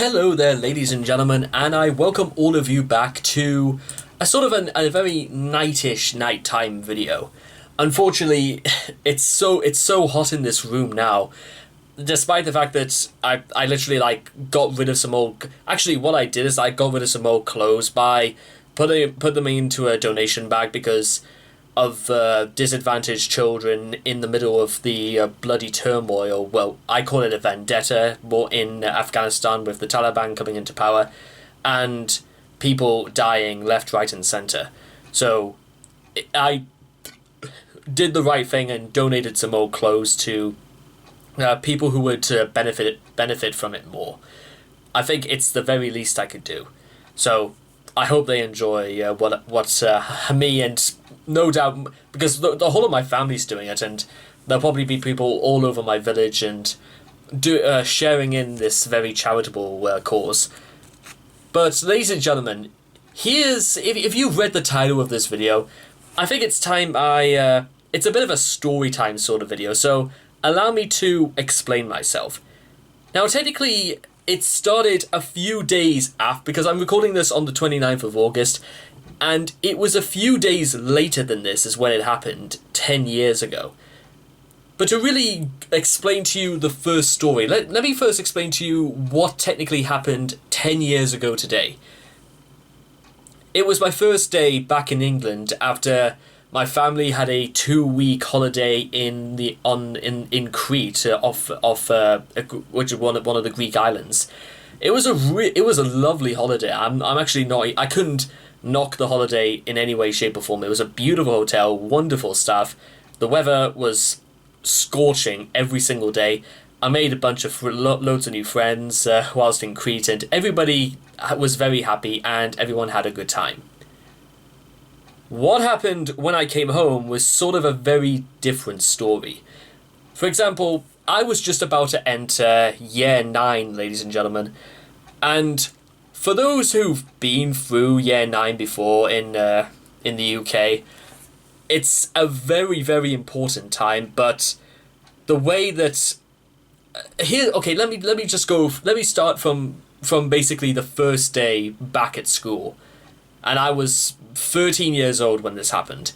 Hello there, ladies and gentlemen, and I welcome all of you back to a sort of a very nightish nighttime video. Unfortunately, it's so hot in this room now, despite the fact that I literally got rid of some old. Actually, what I did is I got rid of some old clothes by put them into a donation bag because of disadvantaged children in the middle of the bloody turmoil. Well, I call it a vendetta more in Afghanistan with the Taliban coming into power and people dying left, right, and centre. So I did the right thing and donated some old clothes to people who would benefit from it more. I think it's the very least I could do. So I hope they enjoy what me and no doubt, because the whole of my family's doing it, and there'll probably be people all over my village and sharing in this very charitable cause. But ladies and gentlemen, if you've read the title of this video, I think it's time it's a bit of a story time sort of video, so allow me to explain myself. Now, technically, it started a few days after, because I'm recording this on the 29th of August, and it was a few days later than this is when it happened, 10 years ago. But to really explain to you the first story, let me first explain to you what technically happened 10 years ago today. It was my first day back in England after my family had a 2-week holiday in Crete, which is one of the Greek islands. It was a lovely holiday. I'm actually not. I couldn't knock the holiday in any way, shape, or form. It was a beautiful hotel, wonderful staff. The weather was scorching every single day. I made a bunch of loads of new friends whilst in Crete, and everybody was very happy, and everyone had a good time. What happened when I came home was sort of a very different story. For example, I was just about to enter year 9, ladies and gentlemen, and for those who've been through year 9 before in the UK, it's a very, very important time. But the way that let me start from basically the first day back at school, and I was 13 years old when this happened.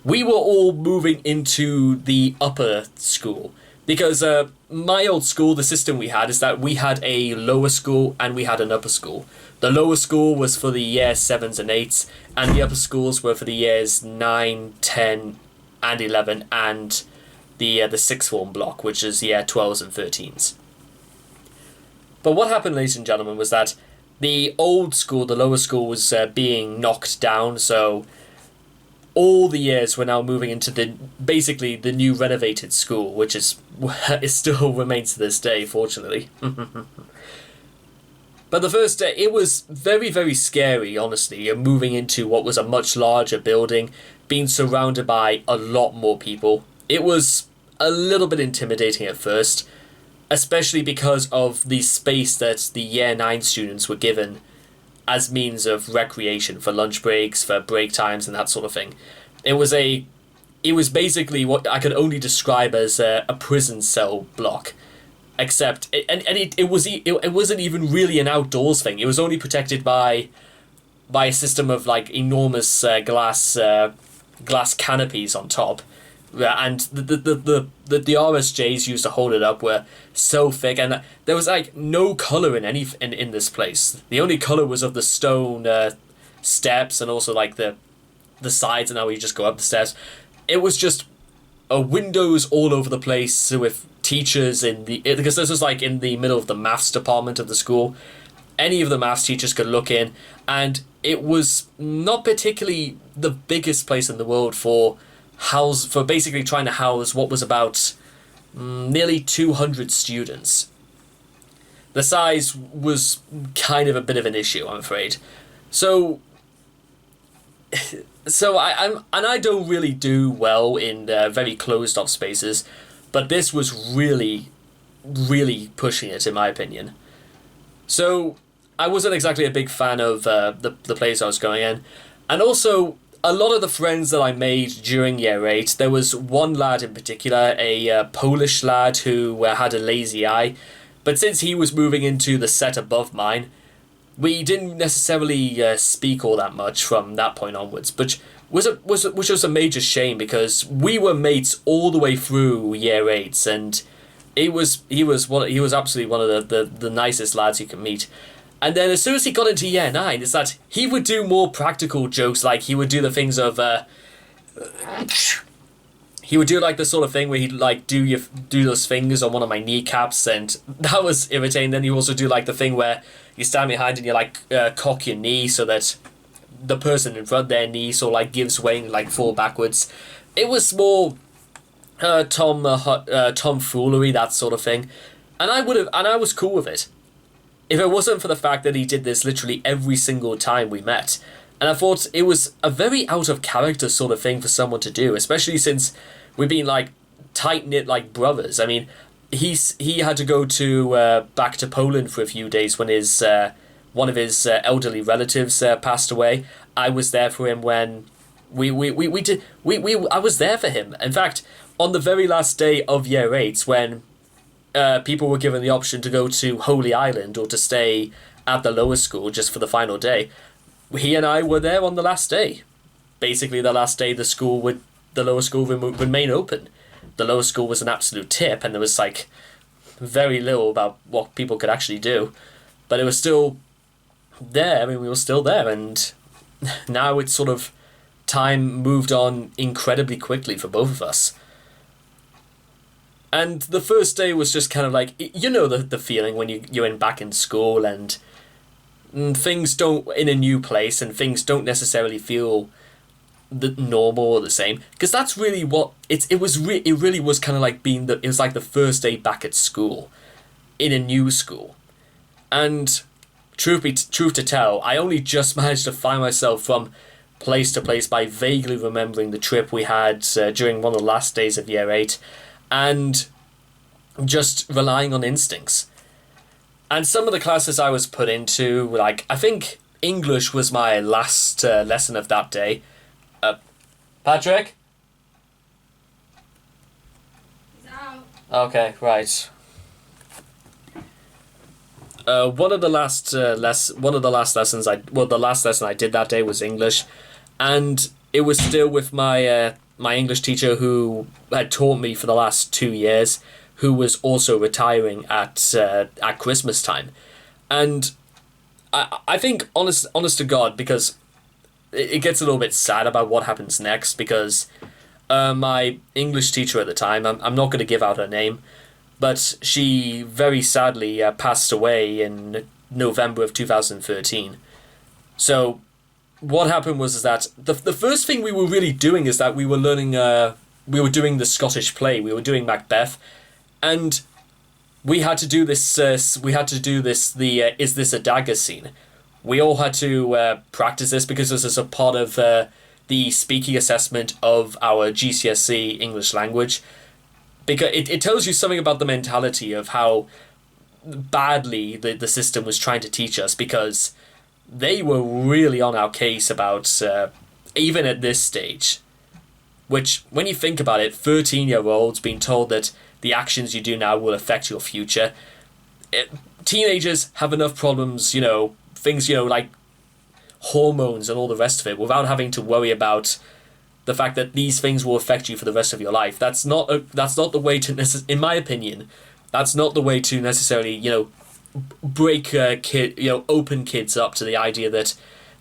We were all moving into the upper school because my old school, the system we had is that we had a lower school and we had an upper school. The lower school was for the year 7s and 8s, and the upper schools were for the years 9, 10, and 11, and the sixth form block, which is year 12s and 13s. But what happened, ladies and gentlemen, was that the old school, the lower school, was being knocked down, so all the years were now moving into basically the new renovated school, which it still remains to this day, fortunately. But the first day, it was very, very scary, honestly, moving into what was a much larger building, being surrounded by a lot more people. It was a little bit intimidating at first, especially because of the space that the year 9 students were given as means of recreation for lunch breaks, for break times, and that sort of thing. It was basically what I could only describe as a prison cell block. Except, it wasn't even really an outdoors thing. It was only protected by a system of enormous glass canopies on top, and the RSJs used to hold it up were so thick, and there was no color in this place. The only color was of the stone steps, and also the sides, and how you just go up the steps. It was just windows all over the place with teachers because this was in the middle of the maths department of the school. Any of the maths teachers could look in, and it was not particularly the biggest place in the world for basically trying to house what was about nearly 200 students. The size was kind of a bit of an issue, I'm afraid. So I don't really do well in very closed off spaces, but this was really, really pushing it, in my opinion. So I wasn't exactly a big fan of the place I was going in, and also a lot of the friends that I made during year 8, there was one lad in particular, a Polish lad who had a lazy eye, But since he was moving into the set above mine, we didn't necessarily speak all that much from that point onwards, which was a major shame because we were mates all the way through year 8, and he was absolutely one of the nicest lads you can meet. And then as soon as he got into year 9, it's that he would do more practical jokes, like he would do the things of he would do like the sort of thing where he'd like do those fingers on one of my kneecaps, and that was irritating. Then you also do like the thing where you stand behind and you like cock your knee so that the person in front, their knee sort of like gives way and like fall backwards. It was more tomfoolery, that sort of thing, and I was cool with it if it wasn't for the fact that he did this literally every single time we met. And I thought it was a very out of character sort of thing for someone to do, especially since we've been like tight-knit like brothers. I mean, he had to go to back to Poland for a few days when his one of his elderly relatives passed away. I was there for him when I was there for him. In fact, on the very last day of year 8, when people were given the option to go to Holy Island or to stay at the lower school just for the final day, he and I were there on the last day. Basically, the last day the lower school would remain open. The lower school was an absolute tip, and there was like very little about what people could actually do, but it was still there. I mean, we were still there, and now it's sort of time moved on incredibly quickly for both of us. And the first day was just kind of like, you know, the feeling when you're back in school and things don't, in a new place, and things don't necessarily feel the normal or the same, because that's really what it really was kind of like it was like the first day back at school in a new school. And truth to tell, I only just managed to find myself from place to place by vaguely remembering the trip we had during one of the last days of year 8, and just relying on instincts. And some of the classes I was put into, like, I think English was my last lesson of that day. Patrick? He's out. Okay, right. One of the last lessons the last lesson I did that day was English, and it was still with my my English teacher who had taught me for the last 2 years, who was also retiring at Christmas time. And I think, honest to God, because it gets a little bit sad about what happens next, because my English teacher at the time, I'm not going to give out her name, but she very sadly passed away in November of 2013. So what happened was that the first thing we were really doing is that we were learning, we were doing the Scottish play, we were doing Macbeth, and we had to do this, the Is This a Dagger scene. We all had to practice this because this is a part of the speaking assessment of our GCSE English language. Because it tells you something about the mentality of how badly the system was trying to teach us, because they were really on our case about, even at this stage, which, when you think about it, 13-year-olds being told that the actions you do now will affect your future. Teenagers have enough problems, things, like hormones and all the rest of it, without having to worry about the fact that these things will affect you for the rest of your life. That's not the way to, in my opinion, that's not the way to necessarily, break open kids up to the idea that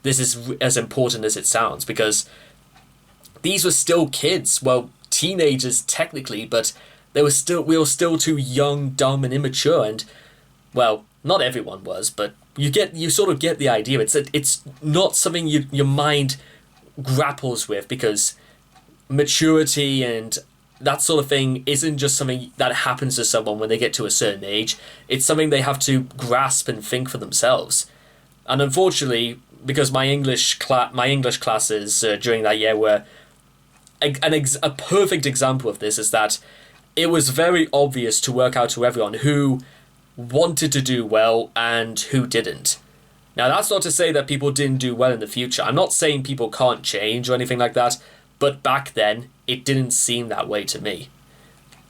this is as important as it sounds, because these were still kids, well, teenagers technically, but we were still too young, dumb, and immature, and, well, not everyone was, but you sort of get the idea. It's not something your mind grapples with, because maturity and that sort of thing isn't just something that happens to someone when they get to a certain age. It's something they have to grasp and think for themselves. And unfortunately, because my English classes during that year were a perfect example of this, is that it was very obvious to work out to everyone who wanted to do well and who didn't. Now, that's not to say that people didn't do well in the future. I'm not saying people can't change or anything like that, but back then, it didn't seem that way to me.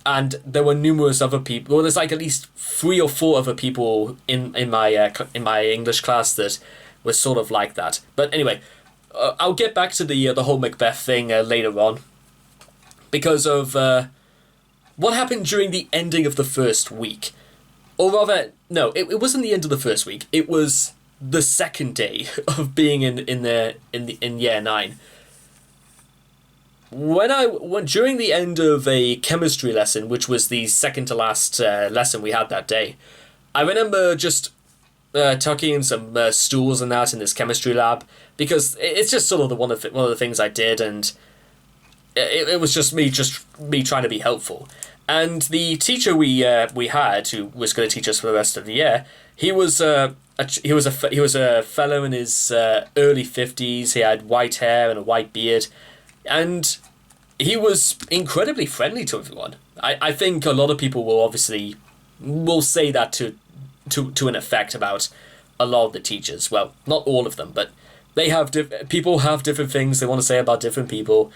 and there were numerous other people. Well, there's like at least 3 or 4 other people in my English class that were sort of like that. But anyway, I'll get back to the whole Macbeth thing later on, because of what happened during the ending of the first week, or rather, no, it wasn't the end of the first week. It was the second day of being in year 9. When during the end of a chemistry lesson, which was the second to last lesson we had that day, I remember just tucking in some stools and that in this chemistry lab, because it's just sort of one of the things I did, and it was just me trying to be helpful. And the teacher we had, who was going to teach us for the rest of the year, he was a fellow in his early 50s. He had white hair and a white beard, and he was incredibly friendly to everyone. I think a lot of people will say that to an effect about a lot of the teachers. Well, not all of them, but people have different things they want to say about different people.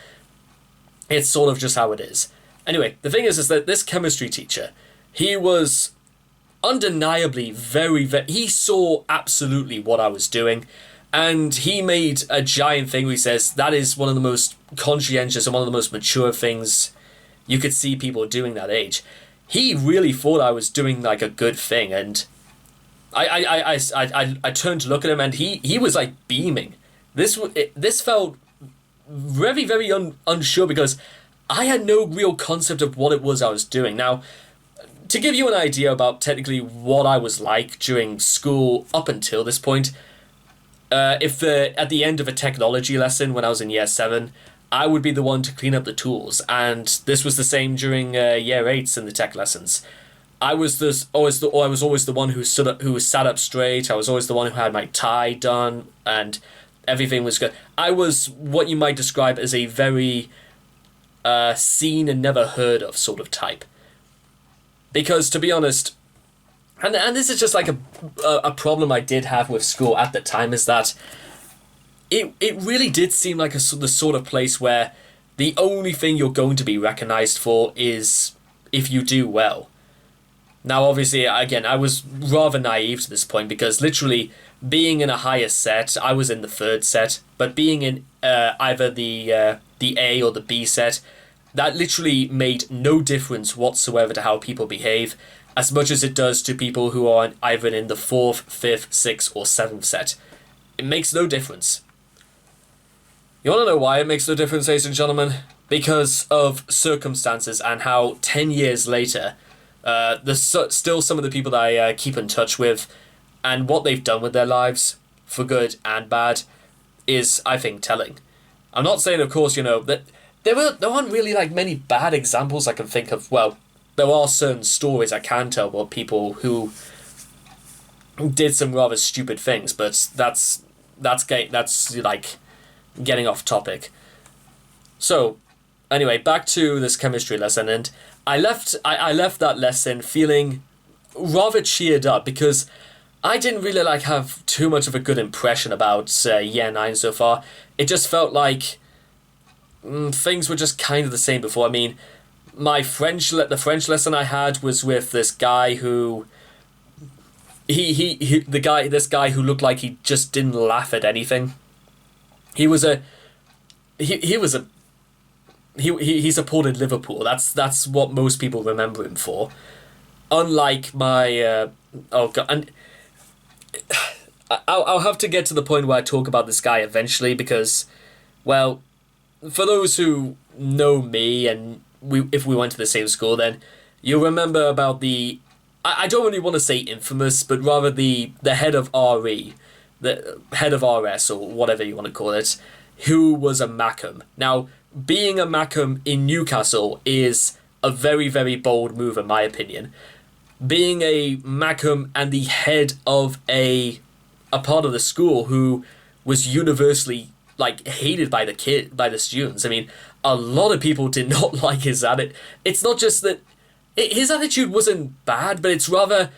It's sort of just how it is. Anyway, the thing is that this chemistry teacher, he was undeniably he saw absolutely what I was doing, and he made a giant thing where he says that is one of the most conscientious and one of the most mature things you could see people doing that age. He really thought I was doing like a good thing, and I turned to look at him, and he was like beaming. This felt very, very unsure, because I had no real concept of what it was I was doing. Now, to give you an idea about technically what I was like during school up until this point, at the end of a technology lesson when I was in year 7, I would be the one to clean up the tools, and this was the same during year 8s in the tech lessons. I was always the one who sat up straight. I was always the one who had my tie done, and everything was good. I was what you might describe as a very seen and never heard of sort of type. Because, to be honest, and this is just like a problem I did have with school at the time, is that it really did seem like the sort of place where the only thing you're going to be recognized for is if you do well. Now, obviously, again, I was rather naive to this point, because literally being in a higher set, I was in the 3rd set, but being in either the A or the B set, that literally made no difference whatsoever to how people behave, as much as it does to people who are either in the 4th, 5th, 6th, or 7th set. It makes no difference. You want to know why it makes no difference, ladies and gentlemen? Because of circumstances, and how 10 years later, there's still some of the people that I keep in touch with, and what they've done with their lives, for good and bad, is, I think, telling. I'm not saying, of course, that there aren't really like many bad examples I can think of. Well, there are certain stories I can tell about people who did some rather stupid things, but that's like getting off topic. So, anyway, back to this chemistry lesson, and I left that lesson feeling rather cheered up, because I didn't really have too much of a good impression about year 9 so far. It just felt like things were just kind of the same before. I mean, the French lesson I had was with this guy who this guy who looked like he just didn't laugh at anything. He supported Liverpool. That's what most people remember him for. Unlike my and I'll have to get to the point where I talk about this guy eventually, because, well, for those who know me, and if we went to the same school, then you'll remember about I don't really want to say infamous, but rather the head of RE, the head of RS, or whatever you want to call it, who was a Mackem. Now, being a Mackem in Newcastle is a very, very bold move, in my opinion. Being a Mackem and the head of a part of the school who was universally hated by the students. I mean, a lot of people did not like his attitude. It's not just that his attitude wasn't bad, but it's rather,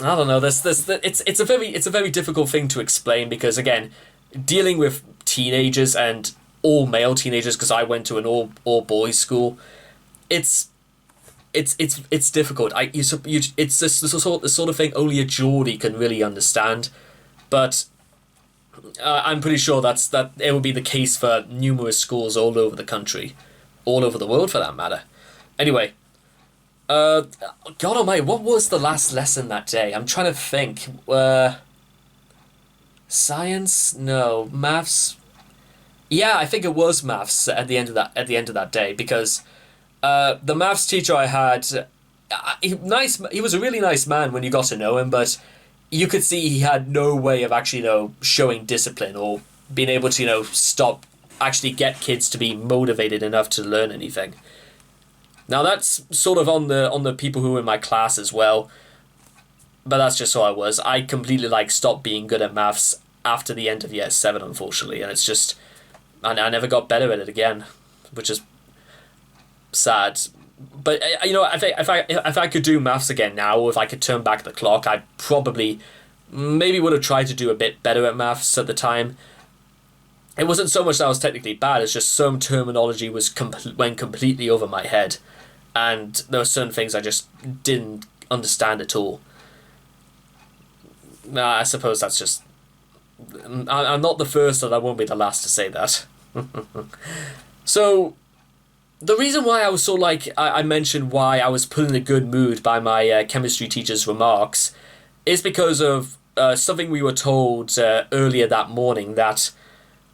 I don't know. It's a very difficult thing to explain, because again, dealing with teenagers and all male teenagers, because I went to an all boys school, it's difficult. It's the sort of thing only a Geordie can really understand, but I'm pretty sure that it will be the case for numerous schools all over the country, all over the world for that matter. Anyway, God Almighty, what was the last lesson that day? I'm trying to think. Science? No, maths. Yeah, I think it was maths at the end of that day because the maths teacher I had, he was a really nice man when you got to know him, but you could see he had no way of actually, showing discipline or being able to, actually get kids to be motivated enough to learn anything. Now that's sort of on the people who were in my class as well, but that's just how I was. I completely stopped being good at maths after the end of year 7, unfortunately, and it's just, I never got better at it again, which is sad. But if I could do maths again now, if I could turn back the clock, I probably maybe would have tried to do a bit better at maths at the time. It wasn't so much that I was technically bad; it's just some terminology went completely over my head, and there were certain things I just didn't understand at all. I suppose that's just. I'm not the first, and I won't be the last to say that. So. The reason why I was so I mentioned why I was put in a good mood by my chemistry teacher's remarks is because of something we were told earlier that morning that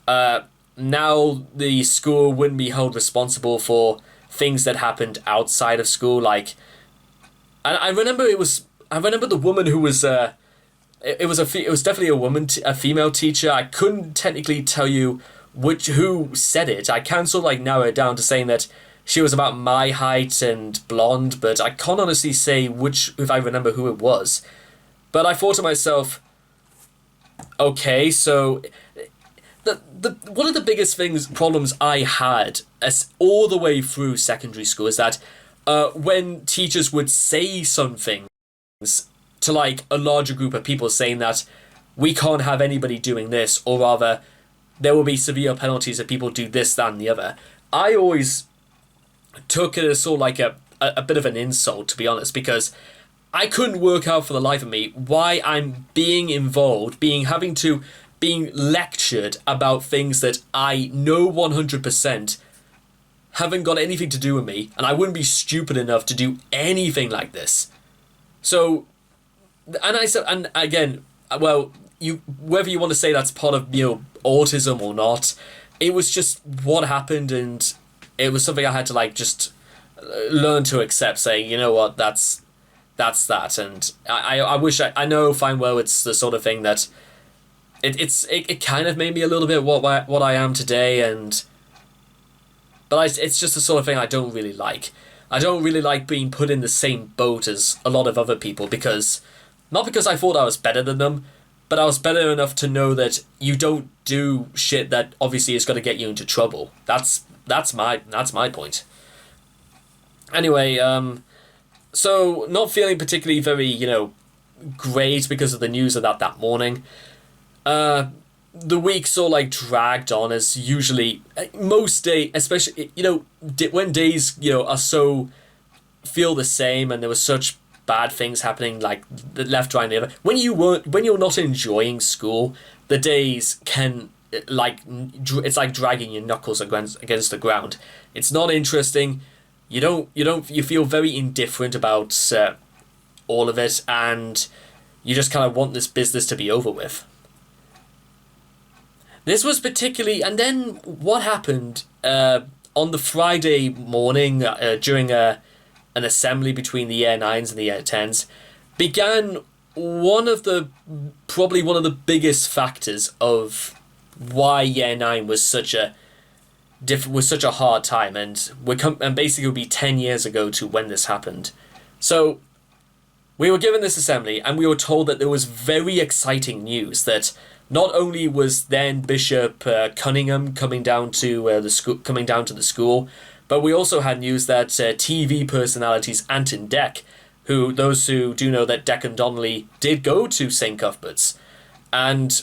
now the school wouldn't be held responsible for things that happened outside of school. And I remember the woman who was it was definitely a woman, a female teacher. I couldn't technically tell you who said it. I can sort of narrow it down to saying that she was about my height and blonde, but I can't honestly say if I remember who it was. But I thought to myself, okay, so one of the biggest problems I had all the way through secondary school is that when teachers would say some things to a larger group of people, saying that we can't have anybody doing this, or rather there will be severe penalties if people do this, that, and the other. I always took it as sort of a bit of an insult, to be honest, because I couldn't work out for the life of me why I'm being involved, being lectured about things that I know 100% haven't got anything to do with me, and I wouldn't be stupid enough to do anything like this. So, and again, well, whether you want to say that's part of autism or not, it was just what happened, and it was something I had to just learn to accept, saying, you know what, that's that. And I wish I know fine well it's the sort of thing that it kind of made me a little bit what I am today, but it's just the sort of thing I don't really like. I don't really like being put in the same boat as a lot of other people, not because I thought I was better than them, but I was better enough to know that you don't do shit that obviously is going to get you into trouble. That's my point. Anyway, so not feeling particularly very, great because of the news of that morning. The week sort of dragged on as usually most days, especially when days are so feel the same, and there were such bad things happening the left, right, and the other. When you're not enjoying school, the days can it's like dragging your knuckles against the ground. It's not interesting. You feel very indifferent about all of it, and you just kind of want this business to be over with. This was particularly, and then what happened on the Friday morning during an assembly between the year 9s and the year 10s began probably one of the biggest factors of why year 9 was such a hard time, and basically it would be 10 years ago to when this happened. So we were given this assembly, and we were told that there was very exciting news that not only was then Bishop Cunningham coming down to the school, but we also had news that TV personalities Ant and Dec, those who do know that Dec and Donnelly did go to St. Cuthbert's, and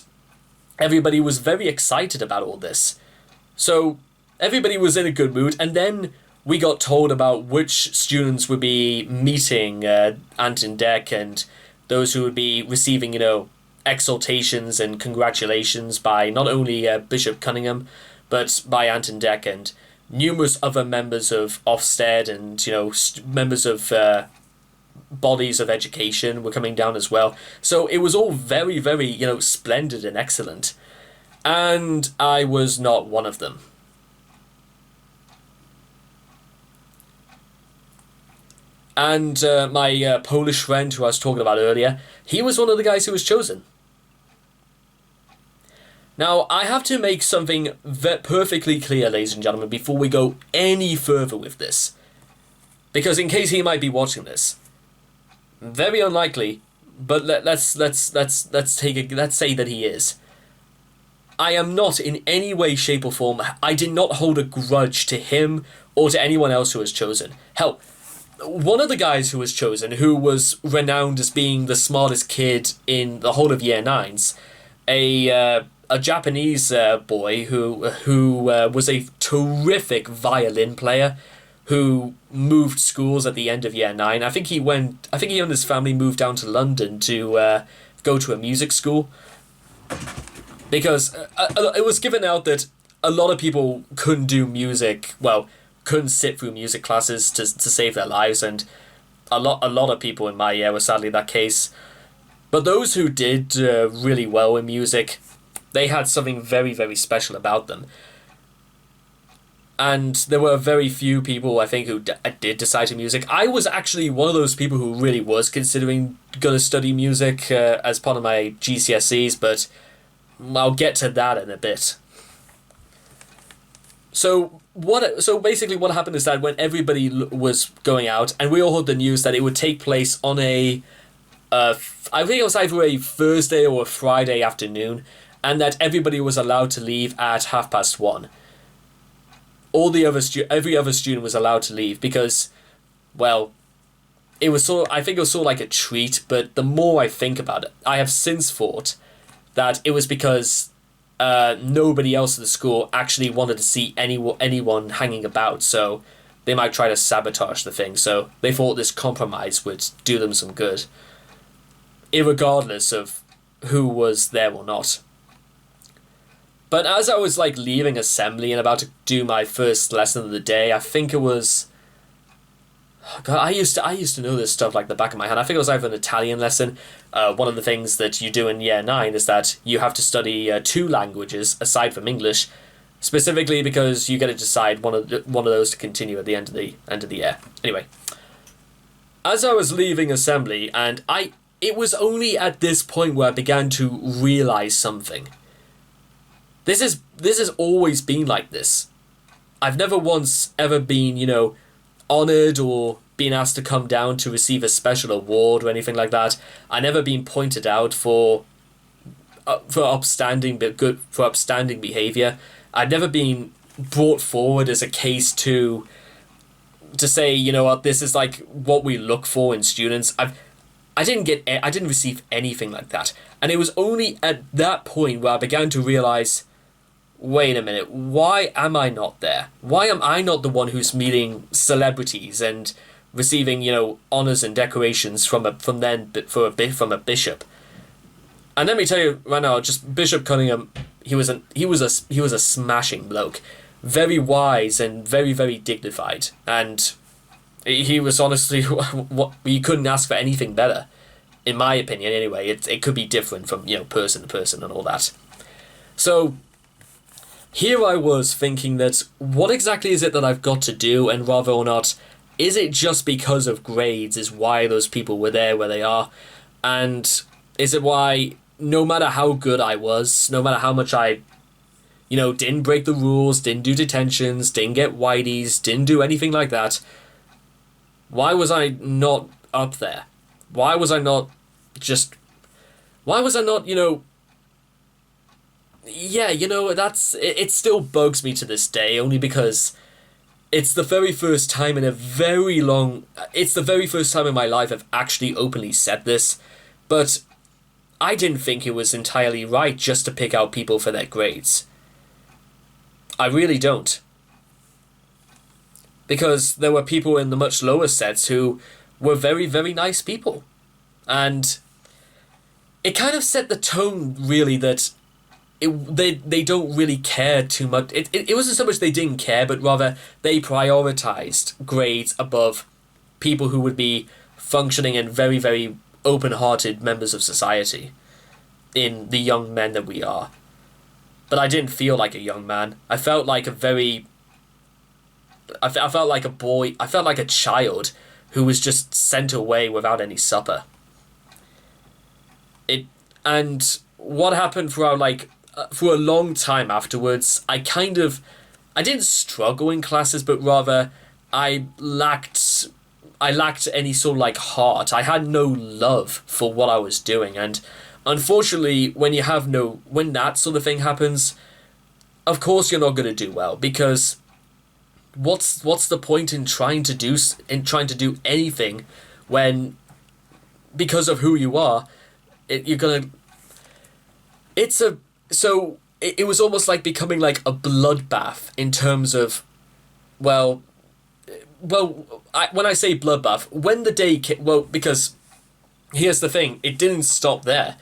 everybody was very excited about all this. So everybody was in a good mood, and then we got told about which students would be meeting Ant and Dec, and those who would be receiving, exaltations and congratulations by not only Bishop Cunningham, but by Ant and Dec, and numerous other members of Ofsted, and, members of bodies of education were coming down as well. So it was all very, very, splendid and excellent. And I was not one of them. And my Polish friend who I was talking about earlier, he was one of the guys who was chosen. Now, I have to make something perfectly clear, ladies and gentlemen, before we go any further with this. Because in case he might be watching this, very unlikely, but let's say that he is. I am not in any way, shape, or form. I did not hold a grudge to him or to anyone else who was chosen. Hell, one of the guys who was chosen, who was renowned as being the smartest kid in the whole of Year 9s, a Japanese boy who was a terrific violin player, who moved schools at the end of Year 9. I think he and his family moved down to London to go to a music school. Because it was given out that a lot of people couldn't do music, couldn't sit through music classes to save their lives, and a lot of people in my year were sadly that case. But those who did really well in music, they had something very, very special about them. And there were very few people, I think, who did decide to music. I was actually one of those people who really was considering going to study music as part of my GCSEs, but I'll get to that in a bit. So basically what happened is that when everybody was going out, and we all heard the news that it would take place on I think it was either a Thursday or a Friday afternoon, and that everybody was allowed to leave at 1:30. Every other student was allowed to leave because, it was I think it was sort of like a treat, but the more I think about it, I have since thought that it was because nobody else at the school actually wanted to see anyone hanging about, so they might try to sabotage the thing, so they thought this compromise would do them some good, irregardless of who was there or not. But as I was leaving assembly and about to do my first lesson of the day, I think it was... God, I used to know this stuff like the back of my hand. I think it was either an Italian lesson. One of the things that you do in Year 9 is that you have to study 2 languages aside from English, specifically because you get to decide one of those to continue at the end of the year. Anyway, as I was leaving assembly, and it was only at this point where I began to realize something. This has always been like this. I've never once ever been, honoured or been asked to come down to receive a special award or anything like that. I never been pointed out for upstanding behaviour. I've never been brought forward as a case to say, this is what we look for in students. I didn't receive anything like that. And it was only at that point where I began to realise, wait a minute, why am I not there? Why am I not the one who's meeting celebrities and receiving, honours and decorations from a bishop? And let me tell you right now, just Bishop Cunningham, he was a smashing bloke, very wise and very, very dignified, and he was honestly you couldn't ask for anything better, in my opinion. Anyway, it could be different from person to person and all that. So here I was thinking that, what exactly is it that I've got to do, and whether or not, is it just because of grades is why those people were there where they are, and is it why, no matter how good I was, no matter how much I, didn't break the rules, didn't do detentions, didn't get whiteys, didn't do anything like that, why was I not up there? Why was I not, it still bugs me to this day, only because it's the very first time in it's the very first time in my life I've actually openly said this, but I didn't think it was entirely right just to pick out people for their grades. I really don't. because there were people in the much lower sets who were very, very nice people. And it kind of set the tone, really, that they don't really care too much. It wasn't so much they didn't care, but rather they prioritized grades above people who would be functioning and very, very open-hearted members of society in the young men that we are. But I didn't feel like a young man. I felt like a very... I felt like a boy. I felt like a child who was just sent away without any supper. And what happened for a long time afterwards, I didn't struggle in classes, but rather I lacked any sort of like heart. I had no love for what I was doing, and unfortunately, when that sort of thing happens, of course you're not going to do well, because what's the point in trying to do anything when, because of who you are, it was almost like becoming like a bloodbath in terms of, when I say bloodbath, when the day because here's the thing, it didn't stop there.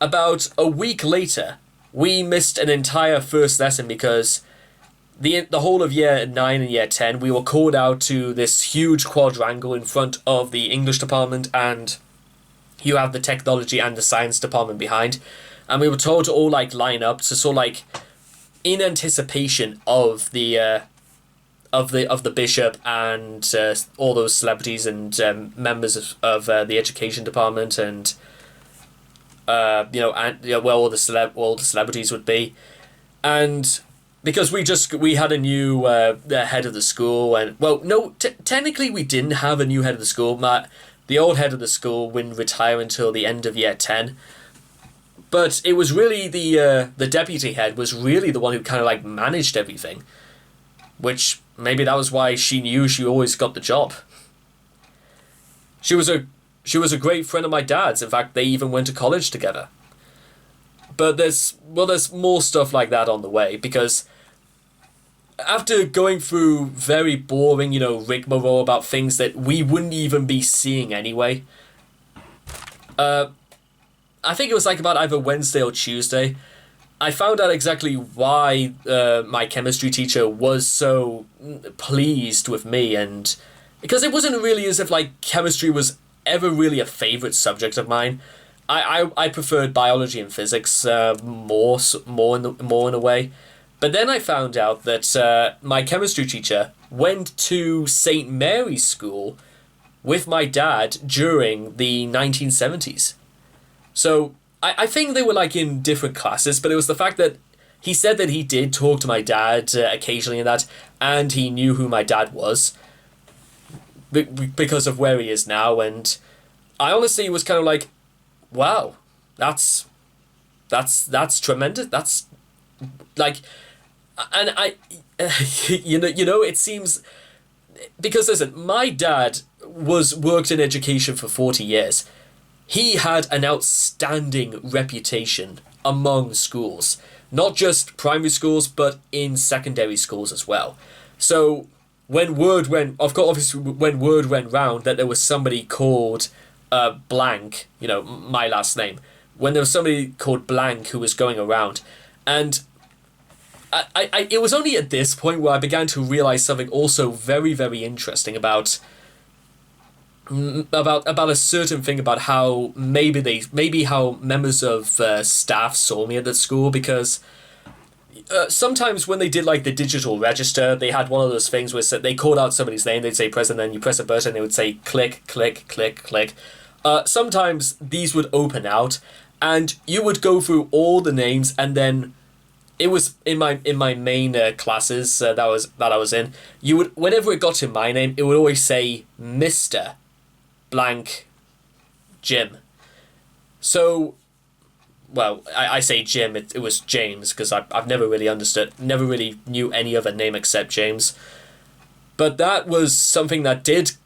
About a week later, we missed an entire first lesson because the whole of year 9 and year 10, we were called out to this huge quadrangle in front of the English department, and you have the technology and the science department behind, and we were told to all like line up to sort of like in anticipation of the bishop and all those celebrities and members of the education department and where all the celebrities would be, and because we had a new head of the school, and technically we didn't have a new head of the school. The old head of the school wouldn't retire until the end of year 10. But it was really the deputy head was really the one who kind of like managed everything, which maybe that was why she knew she always got the job. She was a great friend of my dad's. In fact, they even went to college together. But there's more stuff like that on the way, because after going through very boring, rigmarole about things that we wouldn't even be seeing anyway, I think it was like about either Wednesday or Tuesday, I found out exactly why my chemistry teacher was so pleased with me, and because it wasn't really as if like chemistry was ever really a favourite subject of mine. I preferred biology and physics more in a way. But then I found out that my chemistry teacher went to St. Mary's School with my dad during the 1970s. So I think they were like in different classes, but it was the fact that he said that he did talk to my dad occasionally and he knew who my dad was because of where he is now. And I honestly was kind of like, wow, that's tremendous. That's like, and it seems, because listen, my dad worked in education for 40 years. He had an outstanding reputation among schools, not just primary schools, but in secondary schools as well. So when word went round that there was somebody called blank, my last name, when there was somebody called blank who was going around, and it was only at this point where I began to realize something also very, very interesting about a certain thing about how maybe how members of staff saw me at that school, because sometimes when they did like the digital register, they had one of those things where they called out somebody's name, they'd say press, and then you press a button and they would say click, click, click, click. Sometimes these would open out and you would go through all the names, and then it was in my main classes that I was in, you would, whenever it got to my name, it would always say Mr. blank Jim. So, well, I say Jim, it was James, because I've never really knew any other name except James. But that was something that it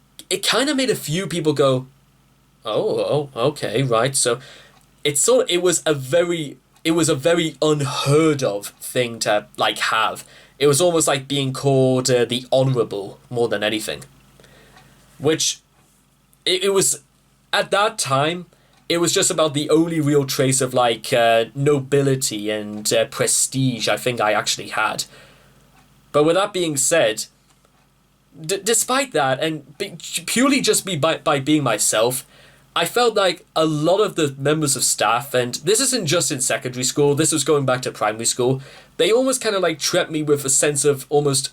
kind of made a few people go, oh, okay, right. So it was a very unheard of thing to like have It was almost like being called the Honourable more than anything. Which, it was, at that time, it was just about the only real trace of like nobility and prestige I think I actually had. But with that being said, despite that, and purely just by being myself, I felt like a lot of the members of staff, and this isn't just in secondary school, this was going back to primary school, they almost kind of like treat me with a sense of almost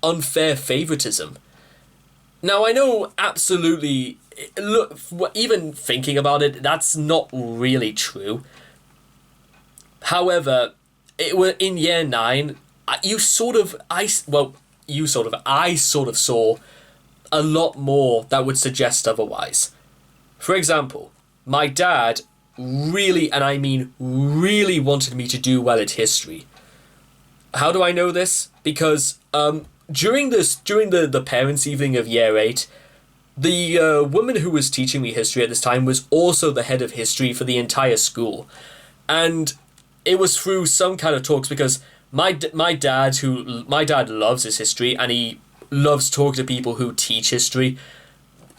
unfair favoritism. Now, I know absolutely, look, even thinking about it, that's not really true. However, in year 9, I sort of saw a lot more that would suggest otherwise. For example, my dad really, and I mean really, wanted me to do well at history. How do I know this? Because during the parents' evening of year 8, the woman who was teaching me history at this time was also the head of history for the entire school. And it was through some kind of talks, because my dad loves his history, and he loves talking to people who teach history.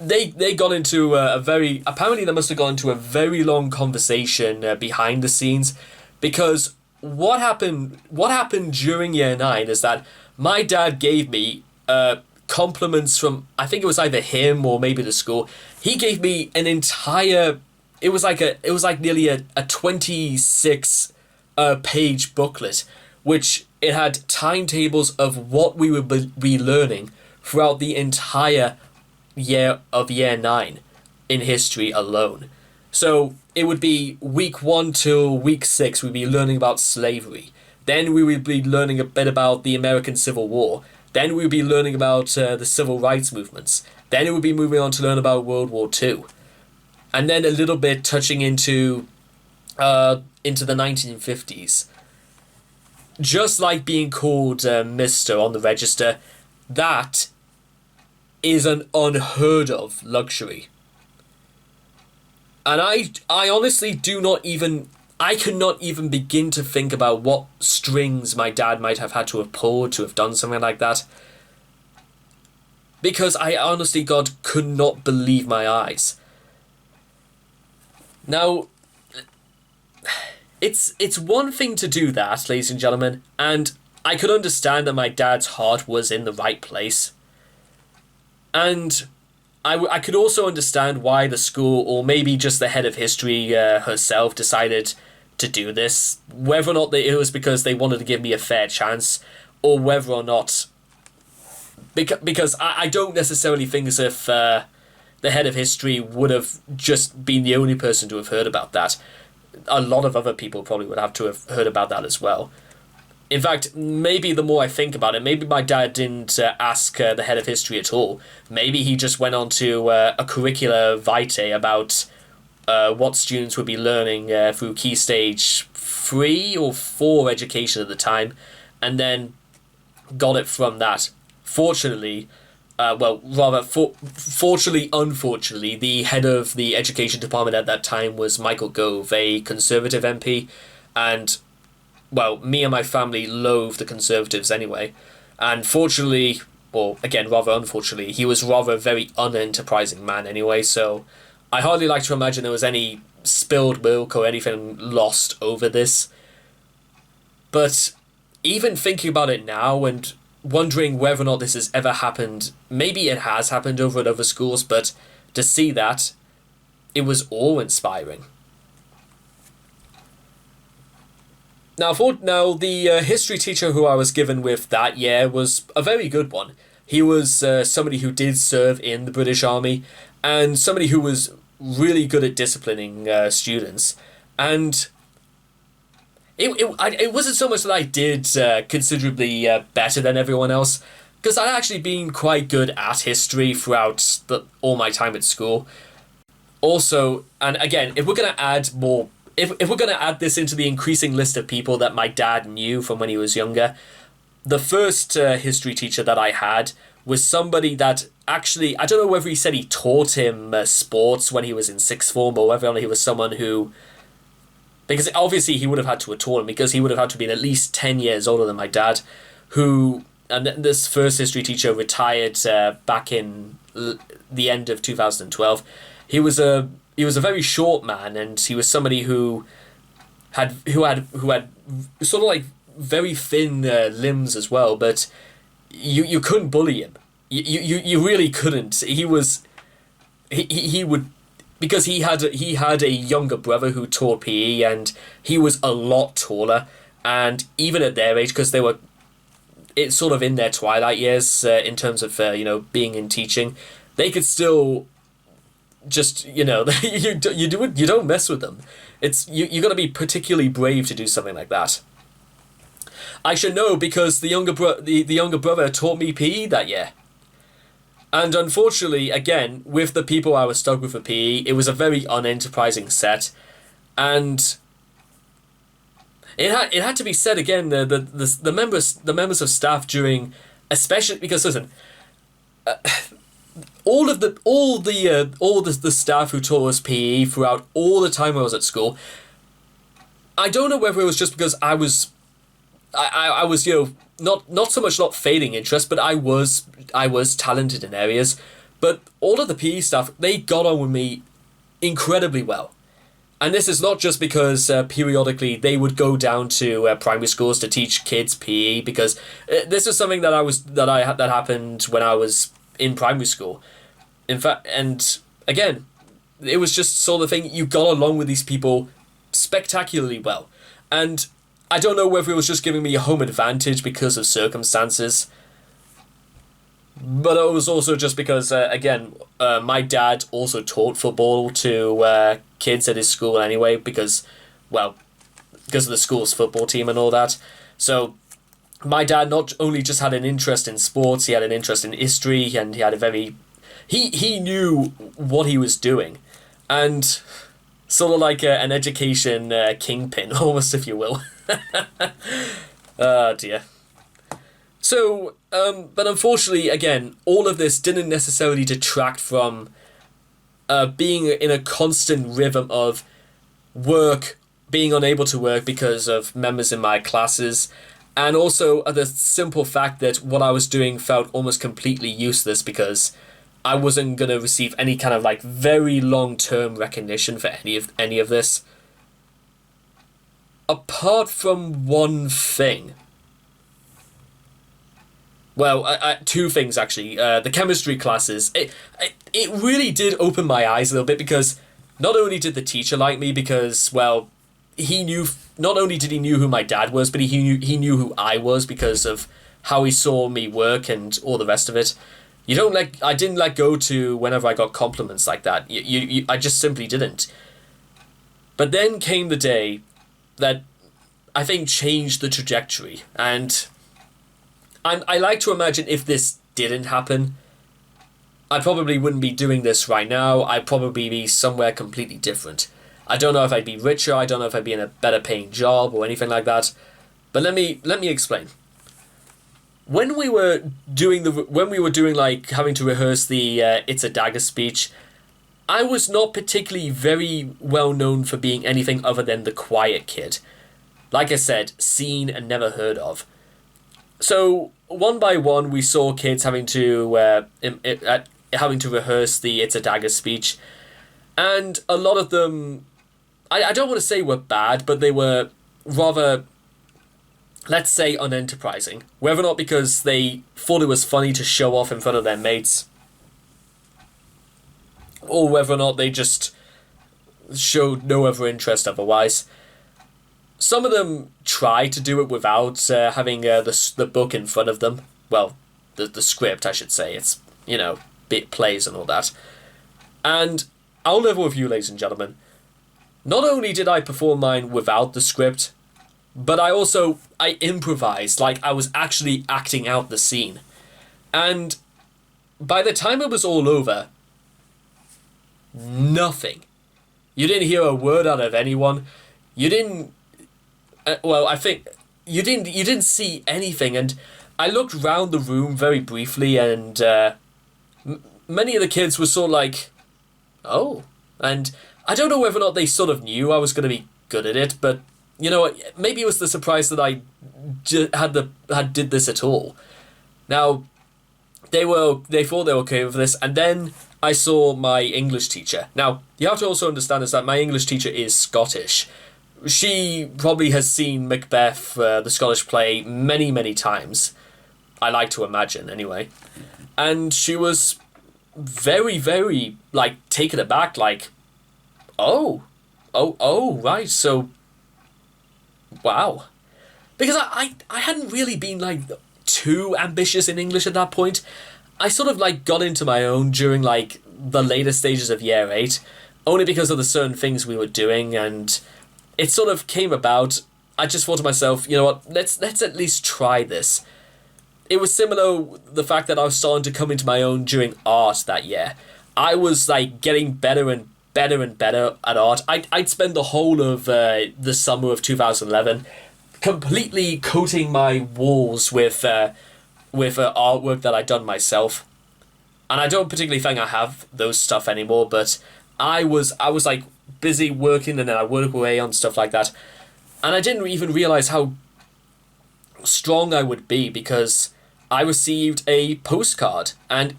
They got into apparently they must have gone into a very long conversation behind the scenes, because what happened during year 9 is that my dad gave me compliments from, I think it was either him or maybe the school. He gave me an entire, it was like nearly a 26 page booklet, which it had timetables of what we would be learning throughout the entire year 9 in history alone. So it would be week 1 till week 6 we'd be learning about slavery. Then we would be learning a bit about the American Civil War. Then we would be learning about the civil rights movements. Then it would be moving on to learn about World War II. And then a little bit touching into the 1950s. Just like being called Mr. on the register, that is an unheard of luxury. And I honestly I cannot even begin to think about what strings my dad might have had to have pulled to have done something like that. Because I honestly, God, could not believe my eyes. Now, it's one thing to do that, ladies and gentlemen, and I could understand that my dad's heart was in the right place. And I could also understand why the school, or maybe just the head of history herself, decided to do this. Whether or not it was because they wanted to give me a fair chance, or whether or not... Because I don't necessarily think as if the head of history would have just been the only person to have heard about that. A lot of other people probably would have to have heard about that as well. In fact, maybe the more I think about it, maybe my dad didn't ask the head of history at all. Maybe he just went on to a curricula vitae about what students would be learning through Key Stage 3 or 4 education at the time, and then got it from that. Fortunately, fortunately, unfortunately, the head of the education department at that time was Michael Gove, a Conservative MP, and... well, me and my family loathe the Conservatives anyway. And fortunately, or again, rather unfortunately, he was rather a very unenterprising man anyway, so I hardly like to imagine there was any spilled milk or anything lost over this. But even thinking about it now and wondering whether or not this has ever happened, maybe it has happened over at other schools, but to see that, it was awe-inspiring. Now, the history teacher who I was given with that year was a very good one. He was somebody who did serve in the British Army, and somebody who was really good at disciplining students. And it wasn't so much that I did considerably better than everyone else, because I'd actually been quite good at history throughout all my time at school. Also, and again, if we're going to add more... If we're going to add this into the increasing list of people that my dad knew from when he was younger, the first history teacher that I had was somebody that actually, I don't know whether he said he taught him sports when he was in sixth form, or whether he was someone who... because obviously he would have had to have taught him, because he would have had to be at least 10 years older than my dad. and this first history teacher retired back in the end of 2012. He was a very short man, and he was somebody who had sort of like very thin limbs as well. But you couldn't bully him. You really couldn't. He would, because he had a younger brother who taught PE, and he was a lot taller. And even at their age, because it's sort of in their twilight years in terms of being in teaching, they could still just you don't mess with them. You got to be particularly brave to do something like that. I should know because the younger brother taught me PE that year. And unfortunately, again, with the people I was stuck with for PE, it was a very unenterprising set, and it had to be said again. The members of staff during, especially because listen, all the staff who taught us PE throughout all the time I was at school. I don't know whether it was just because I was not so much not fading interest, but I was talented in areas. But all of the PE staff, they got on with me incredibly well. And this is not just because periodically they would go down to primary schools to teach kids PE, because this is something that happened when I was in primary school. In fact, and again, it was just sort of thing, you got along with these people spectacularly well. And I don't know whether it was just giving me a home advantage because of circumstances, but it was also just because, my dad also taught football to kids at his school anyway, because of the school's football team and all that. So my dad not only just had an interest in sports, he had an interest in history, and he had he knew what he was doing, and sort of like an education kingpin, almost, if you will. Oh dear. So, but unfortunately, again, all of this didn't necessarily detract from being in a constant rhythm of work, being unable to work because of members in my classes, and also the simple fact that what I was doing felt almost completely useless because I wasn't going to receive any kind of like very long-term recognition for any of this. Apart from one thing. Well, two things actually. The chemistry classes, it really did open my eyes a little bit, because not only did the teacher like me because, well, he knew, not only did he knew who my dad was, but he knew who I was because of how he saw me work and all the rest of it. I didn't let go to whenever I got compliments like that. I just simply didn't. But then came the day that I think changed the trajectory, and I like to imagine if this didn't happen, I probably wouldn't be doing this right now. I'd probably be somewhere completely different. I don't know if I'd be richer, I don't know if I'd be in a better paying job or anything like that. But let me explain. When we were doing like having to rehearse the It's a Dagger speech, I was not particularly very well known for being anything other than the quiet kid. Like I said, seen and never heard of. So one by one, we saw kids having to rehearse the It's a Dagger speech, and a lot of them, I don't want to say were bad, but they were rather, let's say, unenterprising. Whether or not because they thought it was funny to show off in front of their mates, or whether or not they just showed no other interest otherwise. Some of them tried to do it without having the book in front of them. Well, the script, I should say. It's, bit plays and all that. And I'll level with you, ladies and gentlemen. Not only did I perform mine without the script, but I improvised, like I was actually acting out the scene. And by the time it was all over, nothing. You didn't hear a word out of anyone. You didn't... I think you didn't see anything, and I looked round the room very briefly, and many of the kids were sort of like, oh, and I don't know whether or not they sort of knew I was going to be good at it, but you know, maybe it was the surprise that I did this at all. Now, they thought they were okay with this, and then I saw my English teacher. Now, you have to also understand is that my English teacher is Scottish. She probably has seen Macbeth, the Scottish play, many, many times. I like to imagine, anyway. And she was very, very, like, taken aback, like, oh, right, so, wow. Because I hadn't really been, like, too ambitious in English at that point. I sort of, like, got into my own during, like, the later stages of Year 8, only because of the certain things we were doing, and it sort of came about. I just thought to myself, you know what, let's at least try this. It was similar, the fact that I was starting to come into my own during art that year. I was, like, getting better and better and better at art. I'd spend the whole of the summer of 2011 completely coating my walls with artwork that I'd done myself. And I don't particularly think I have those stuff anymore, but I was like busy working, and then I work away on stuff like that. And I didn't even realize how strong I would be, because I received a postcard, and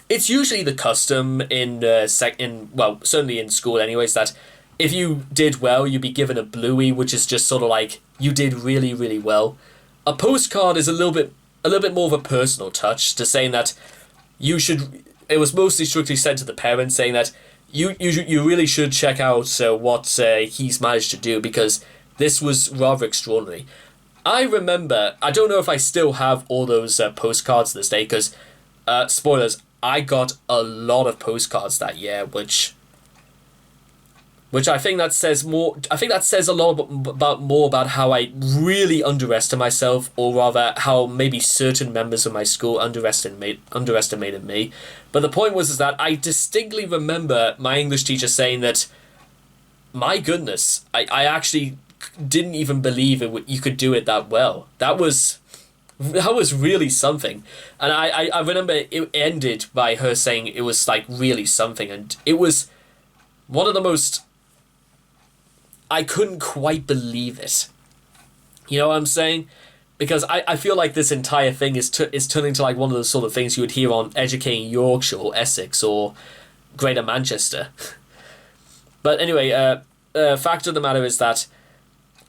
it's usually the custom well, certainly in school anyways, that if you did well, you'd be given a bluey, which is just sort of like you did really, really well. A postcard is a little bit more of a personal touch, to saying that you should. It was mostly strictly sent to the parents, saying that you really should check out what he's managed to do, because this was rather extraordinary. I remember, I don't know if I still have all those postcards to this day, because, spoilers, I got a lot of postcards that year, which I think that says more. I think that says a lot about how I really underestimated myself, or rather how maybe certain members of my school underestimated me. But the point was that I distinctly remember my English teacher saying that, my goodness, I actually didn't even believe you could do it that well. That was really something. And I remember it ended by her saying it was like really something, and it was one of the most. I couldn't quite believe it. You know what I'm saying? Because I feel like this entire thing is turning to like one of those sort of things you would hear on Educating Yorkshire or Essex or Greater Manchester. But anyway, fact of the matter is that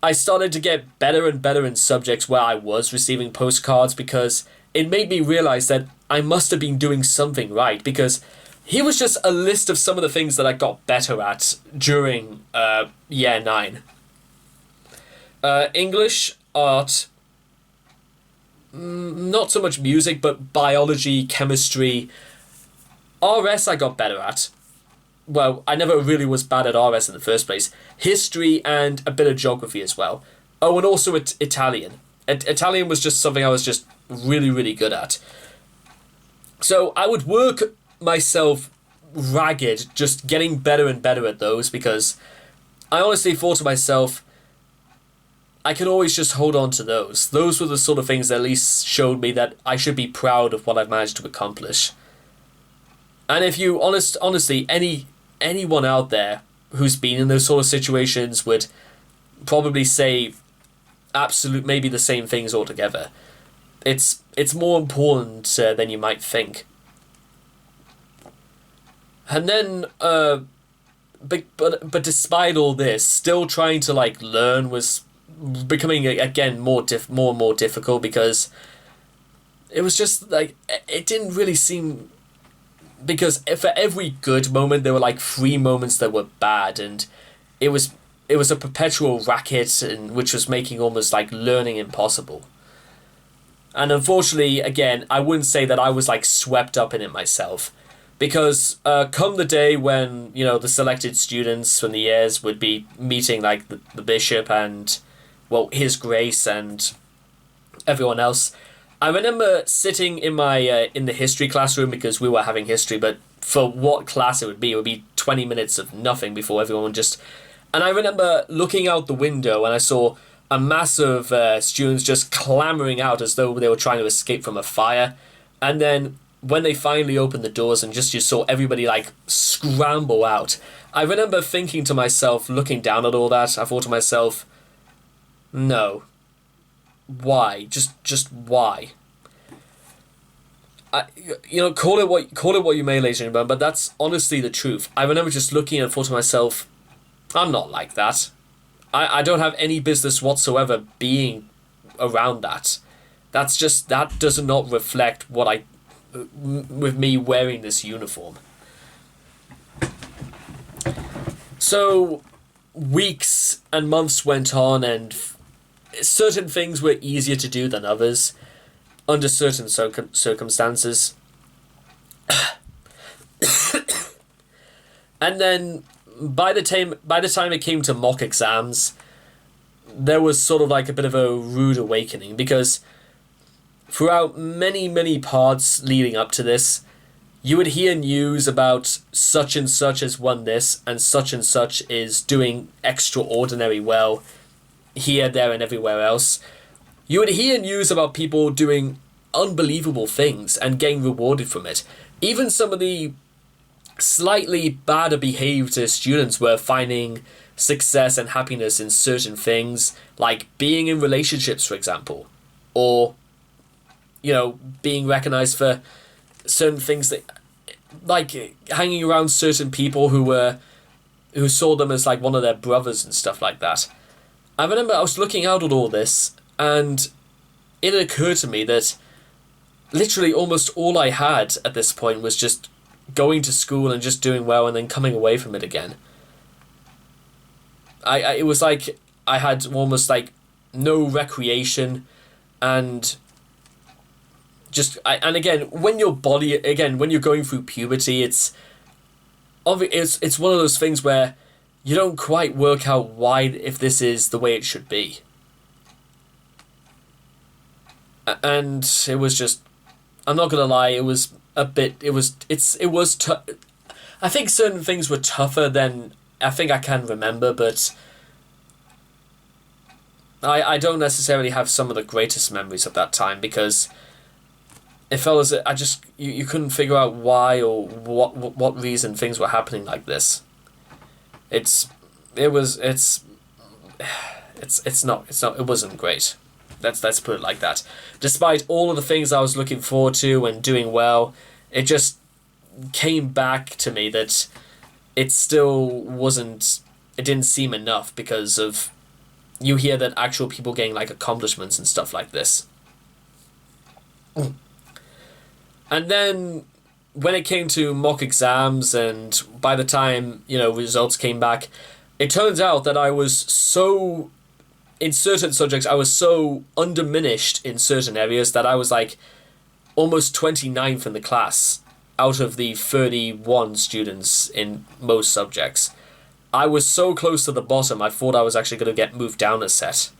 I started to get better and better in subjects where I was receiving postcards, because it made me realize that I must have been doing something right, because here was just a list of some of the things that I got better at during Year 9. English, art, not so much music, but biology, chemistry. RS I got better at. Well, I never really was bad at RS in the first place. History and a bit of geography as well. Oh, and also Italian. Italian was just something I was just really, really good at. So I would work myself ragged, just getting better and better at those, because I honestly thought to myself, I can always just hold on to those. Those were the sort of things that at least showed me that I should be proud of what I've managed to accomplish. And if you honestly, anyone out there who's been in those sort of situations would probably say maybe the same things altogether. It's more important than you might think. And then, but despite all this, still trying to like learn was becoming again more and more difficult, because it was just like it didn't really seem. Because for every good moment, there were like 3 moments that were bad, and it was a perpetual racket, and which was making almost like learning impossible. And unfortunately, again, I wouldn't say that I was like swept up in it myself, because come the day when, you know, the selected students from the years would be meeting like the bishop and, well, His Grace and everyone else. I remember sitting in my in the history classroom, because we were having history, but for what class it would be 20 minutes of nothing before everyone just. And I remember looking out the window, and I saw a mass of students just clamoring out as though they were trying to escape from a fire. And then when they finally opened the doors and just you saw everybody like scramble out, I remember thinking to myself, looking down at all that, I thought to myself, No. Why? Just why? Call it what you may, ladies and gentlemen, but that's honestly the truth. I remember just looking and thought to myself, I'm not like that. I don't have any business whatsoever being around that. That does not reflect what with me wearing this uniform. So, weeks and months went on, and certain things were easier to do than others under certain circumstances. And then by the time it came to mock exams, there was sort of like a bit of a rude awakening, because throughout many parts leading up to this, you would hear news about such and such has won this, and such is doing extraordinary well here, there, and everywhere else. You would hear news about people doing unbelievable things and getting rewarded from it. Even some of the slightly badder behaved students were finding success and happiness in certain things, like being in relationships, for example, or being recognized for certain things, that like hanging around certain people who saw them as like one of their brothers and stuff like that. I remember I was looking out at all this, and it occurred to me that literally almost all I had at this point was just going to school and just doing well and then coming away from it again. It was like I had almost like no recreation, and and again, when you're going through puberty, it's one of those things where you don't quite work out why, if this is the way it should be. And it was just, I'm not gonna lie, it was a bit, I think certain things were tougher than I think I can remember, but I don't necessarily have some of the greatest memories of that time, because it felt as if you couldn't figure out why or what reason things were happening like this. It wasn't great. Let's put it like that. Despite all of the things I was looking forward to and doing well, it just came back to me that it didn't seem enough, because of, you hear that actual people getting like accomplishments and stuff like this. And then when it came to mock exams, and by the time, results came back, it turns out that in certain subjects, I was so undiminished in certain areas that I was like almost 29th in the class out of the 31 students in most subjects. I was so close to the bottom, I thought I was actually going to get moved down a set.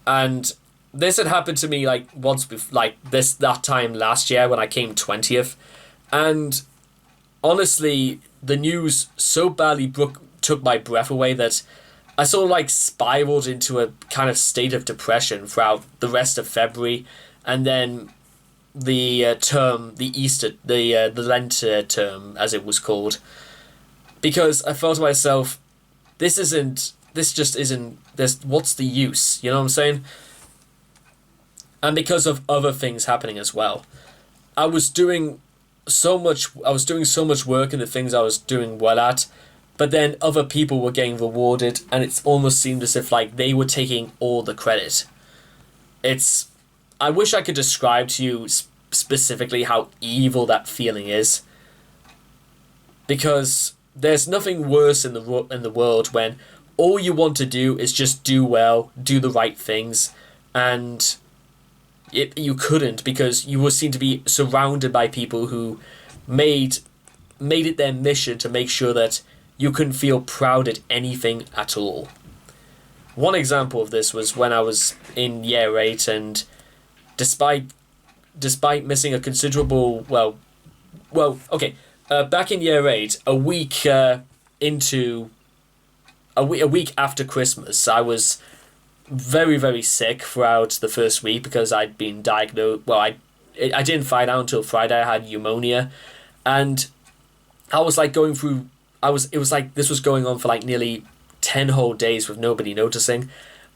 And this had happened to me like once that time last year when I came 20th. And honestly, the news so badly took my breath away that I sort of like spiraled into a kind of state of depression throughout the rest of February, and then the Lent term, as it was called, because I thought to myself, what's the use? You know what I'm saying? And because of other things happening as well, I was doing so much work in the things I was doing well at, but then other people were getting rewarded, and it almost seemed as if like they were taking all the credit. I wish I could describe to you specifically how evil that feeling is, because there's nothing worse in the world when all you want to do is just do well, do the right things, and you couldn't, because you were seen to be surrounded by people who made it their mission to make sure that you couldn't feel proud at anything at all. One example of this was when I was in year 8, and despite missing a considerable back in year 8, a week after Christmas, I was very, very sick throughout the first week, because I'd been diagnosed. Well, I didn't find out until Friday I had pneumonia, and I was like going through. It was like this was going on for like nearly 10 whole days with nobody noticing,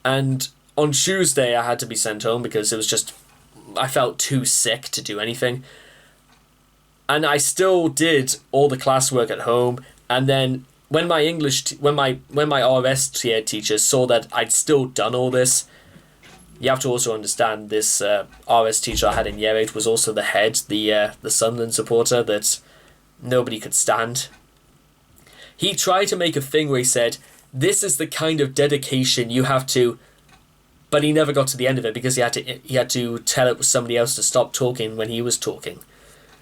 And on Tuesday, I had to be sent home because it was just, I felt too sick to do anything. And I still did all the classwork at home. And then when my when my RS teacher saw that I'd still done all this, you have to also understand this RS teacher I had in year 8 was also the head, the Sunderland supporter that nobody could stand. He tried to make a thing where he said, this is the kind of dedication you have to, but he never got to the end of it because he had to tell somebody else to stop talking when he was talking.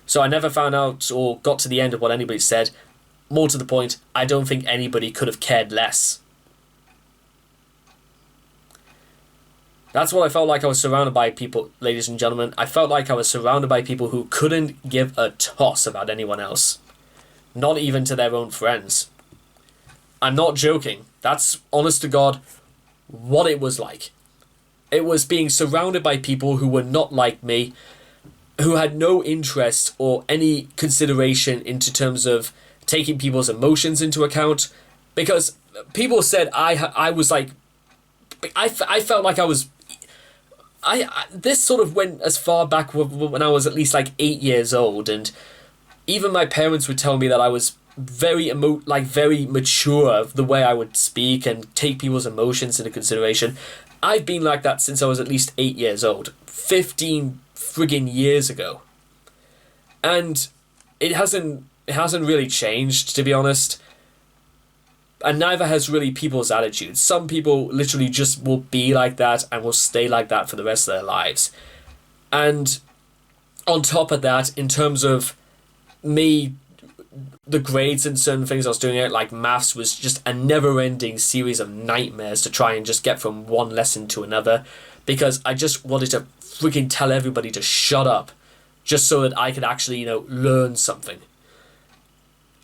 So I never found out or got to the end of what anybody said. More to the point, I don't think anybody could have cared less. That's what I felt like I was surrounded by people, ladies and gentlemen. I felt like I was surrounded by people who couldn't give a toss about anyone else. Not even to their own friends. I'm not joking. That's, honest to God, what it was like. It was being surrounded by people who were not like me, who had no interest or any consideration into terms of taking people's emotions into account. Because people said I was like... I felt like I was... this sort of went as far back when I was at least like 8 years old, and even my parents would tell me that I was very very mature of the way I would speak and take people's emotions into consideration. I've been like that since I was at least 8 years old, 15 friggin' years ago, and it hasn't really changed, to be honest. And neither has really people's attitudes. Some people literally just will be like that and will stay like that for the rest of their lives. And on top of that, in terms of me, the grades and certain things I was doing it, like maths was just a never-ending series of nightmares to try and just get from one lesson to another, because I just wanted to freaking tell everybody to shut up, just so that I could actually, learn something.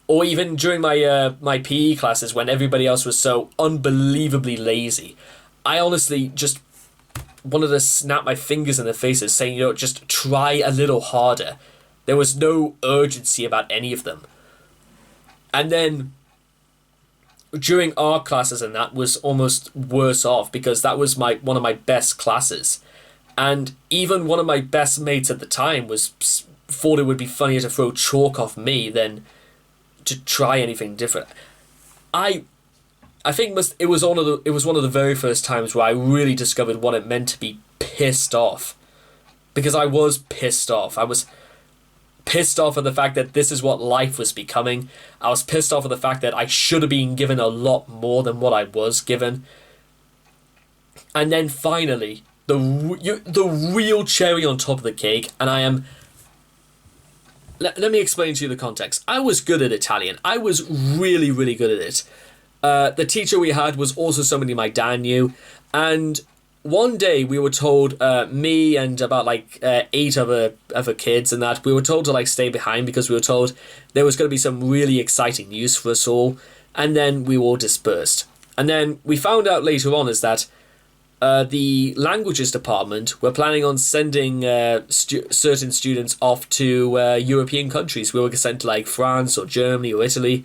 Or even during my PE classes when everybody else was so unbelievably lazy, I honestly just wanted to snap my fingers in their faces saying, just try a little harder. There was no urgency about any of them. And then during art classes, and that was almost worse off because that was one of my best classes. And even one of my best mates at the time thought it would be funnier to throw chalk off me than to try anything different. I think it was one of the very first times where I really discovered what it meant to be pissed off. Because I was pissed off. I was pissed off at the fact that this is what life was becoming. I was pissed off at the fact that I should have been given a lot more than what I was given. And then finally, the real cherry on top of the cake, and I am... Let me explain to you the context. I was good at Italian. I was really, really good at it. The teacher we had was also somebody my dad knew. And one day we were told, me and about 8 other kids and that, we were told to stay behind because we were told there was going to be some really exciting news for us all. And then we were all dispersed. And then we found out later on is that the languages department were planning on sending certain students off to European countries. We were sent to France or Germany or Italy.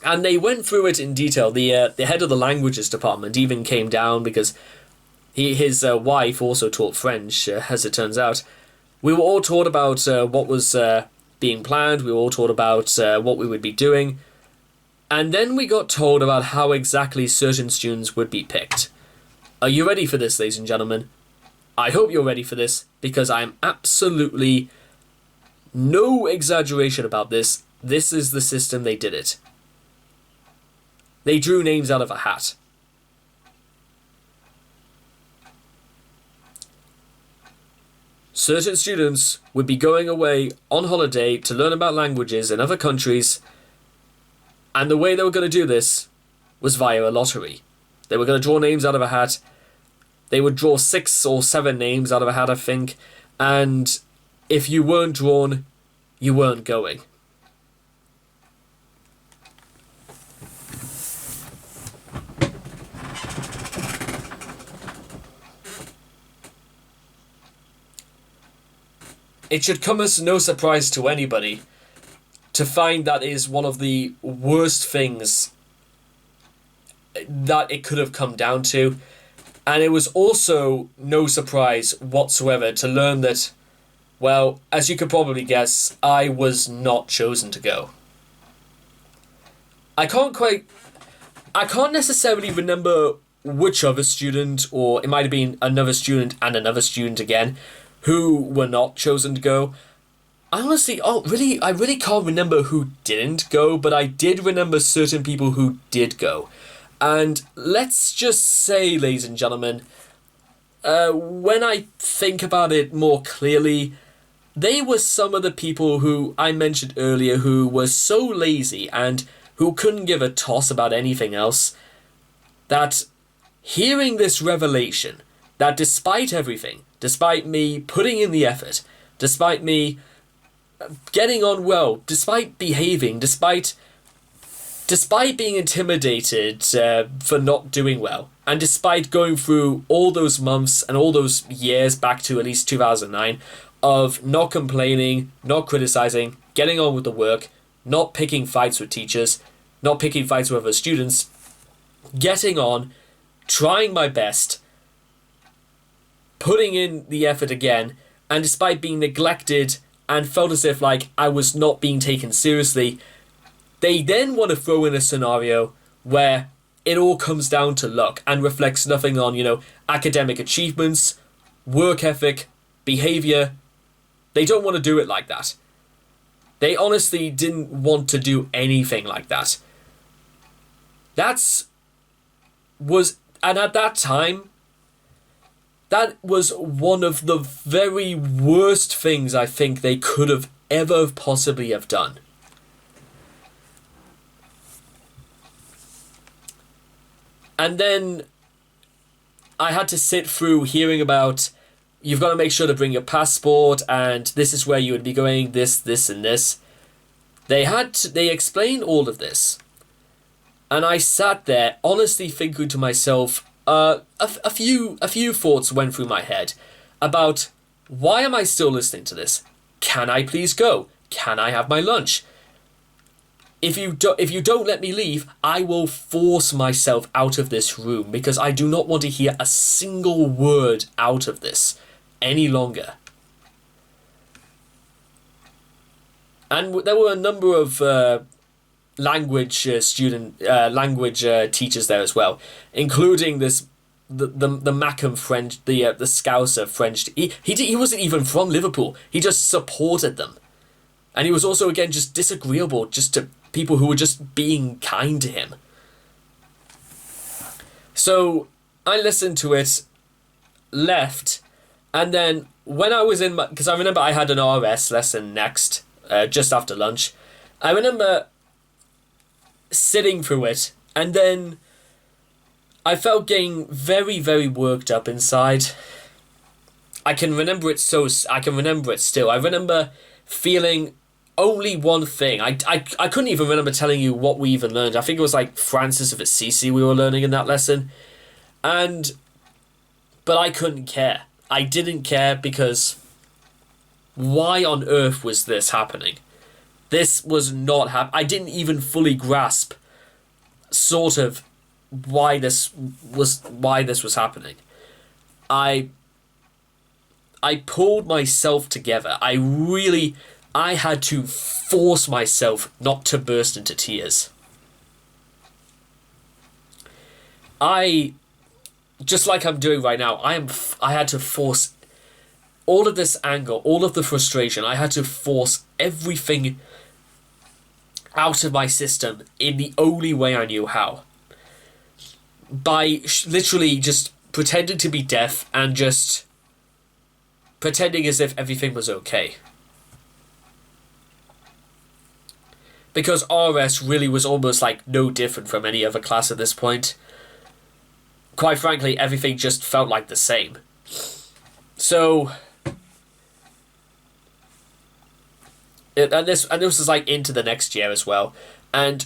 And they went through it in detail. The head of the languages department even came down because his wife also taught French, as it turns out. We were all taught about what was being planned. We were all taught about what we would be doing. And then we got told about how exactly certain students would be picked. Are you ready for this, ladies and gentlemen? I hope you're ready for this, because I'm absolutely no exaggeration about this. This is the system they did it. They drew names out of a hat. Certain students would be going away on holiday to learn about languages in other countries, and the way they were going to do this was via a lottery. They were going to draw names out of a hat. They would draw 6 or 7 names out of a hat, I think, and if you weren't drawn, you weren't going. It should come as no surprise to anybody to find that is one of the worst things that it could have come down to. And it was also no surprise whatsoever to learn that, well, as you could probably guess, I was not chosen to go. I can't necessarily remember which other student, or it might have been another student and another student again, who were not chosen to go. I really can't remember who didn't go, but I did remember certain people who did go. And let's just say, ladies and gentlemen, when I think about it more clearly, they were some of the people who I mentioned earlier who were so lazy and who couldn't give a toss about anything else, that hearing this revelation, that despite everything, despite me putting in the effort, despite me getting on well, despite behaving, despite being intimidated for not doing well, and despite going through all those months and all those years back to at least 2009 of not complaining, not criticizing, getting on with the work, not picking fights with teachers, not picking fights with other students, getting on, trying my best, putting in the effort again, and despite being neglected and felt as if like I was not being taken seriously, they then want to throw in a scenario where it all comes down to luck and reflects nothing on, academic achievements, work ethic, behavior. They don't want to do it like that. They honestly didn't want to do anything like that. And at that time, that was one of the very worst things I think they could have ever possibly have done. And then I had to sit through hearing about, you've got to make sure to bring your passport, and this is where you would be going, this, and this. They explained all of this. And I sat there honestly thinking to myself, a few thoughts went through my head about, why am I still listening to this? Can I please go? Can I have my lunch? If you don't let me leave, I will force myself out of this room because I do not want to hear a single word out of this any longer. And there were a number of language teachers there as well, including the Macam French, the Scouser French. He wasn't even from Liverpool. He just supported them, and he was also again just disagreeable, just to people who were just being kind to him. So I listened to it, left, and then when I was in because I remember I had an RS lesson next, just after lunch. I remember sitting through it, and then I felt getting very, very worked up inside. I can remember it still. I remember feeling only one thing. I couldn't even remember telling you what we even learned. I think it was like Francis of Assisi we were learning in that lesson. But I couldn't care. I didn't care because why on earth was this happening? This was not happening. I didn't even fully grasp sort of why this was happening. I pulled myself together. I had to force myself not to burst into tears. Just like I'm doing right now, I had to force all of this anger, all of the frustration. I had to force everything out of my system in the only way I knew how. By literally just pretending to be deaf and just pretending as if everything was okay. Because RS really was almost like no different from any other class at this point. Quite frankly, everything just felt like the same. So, and this was like into the next year as well, and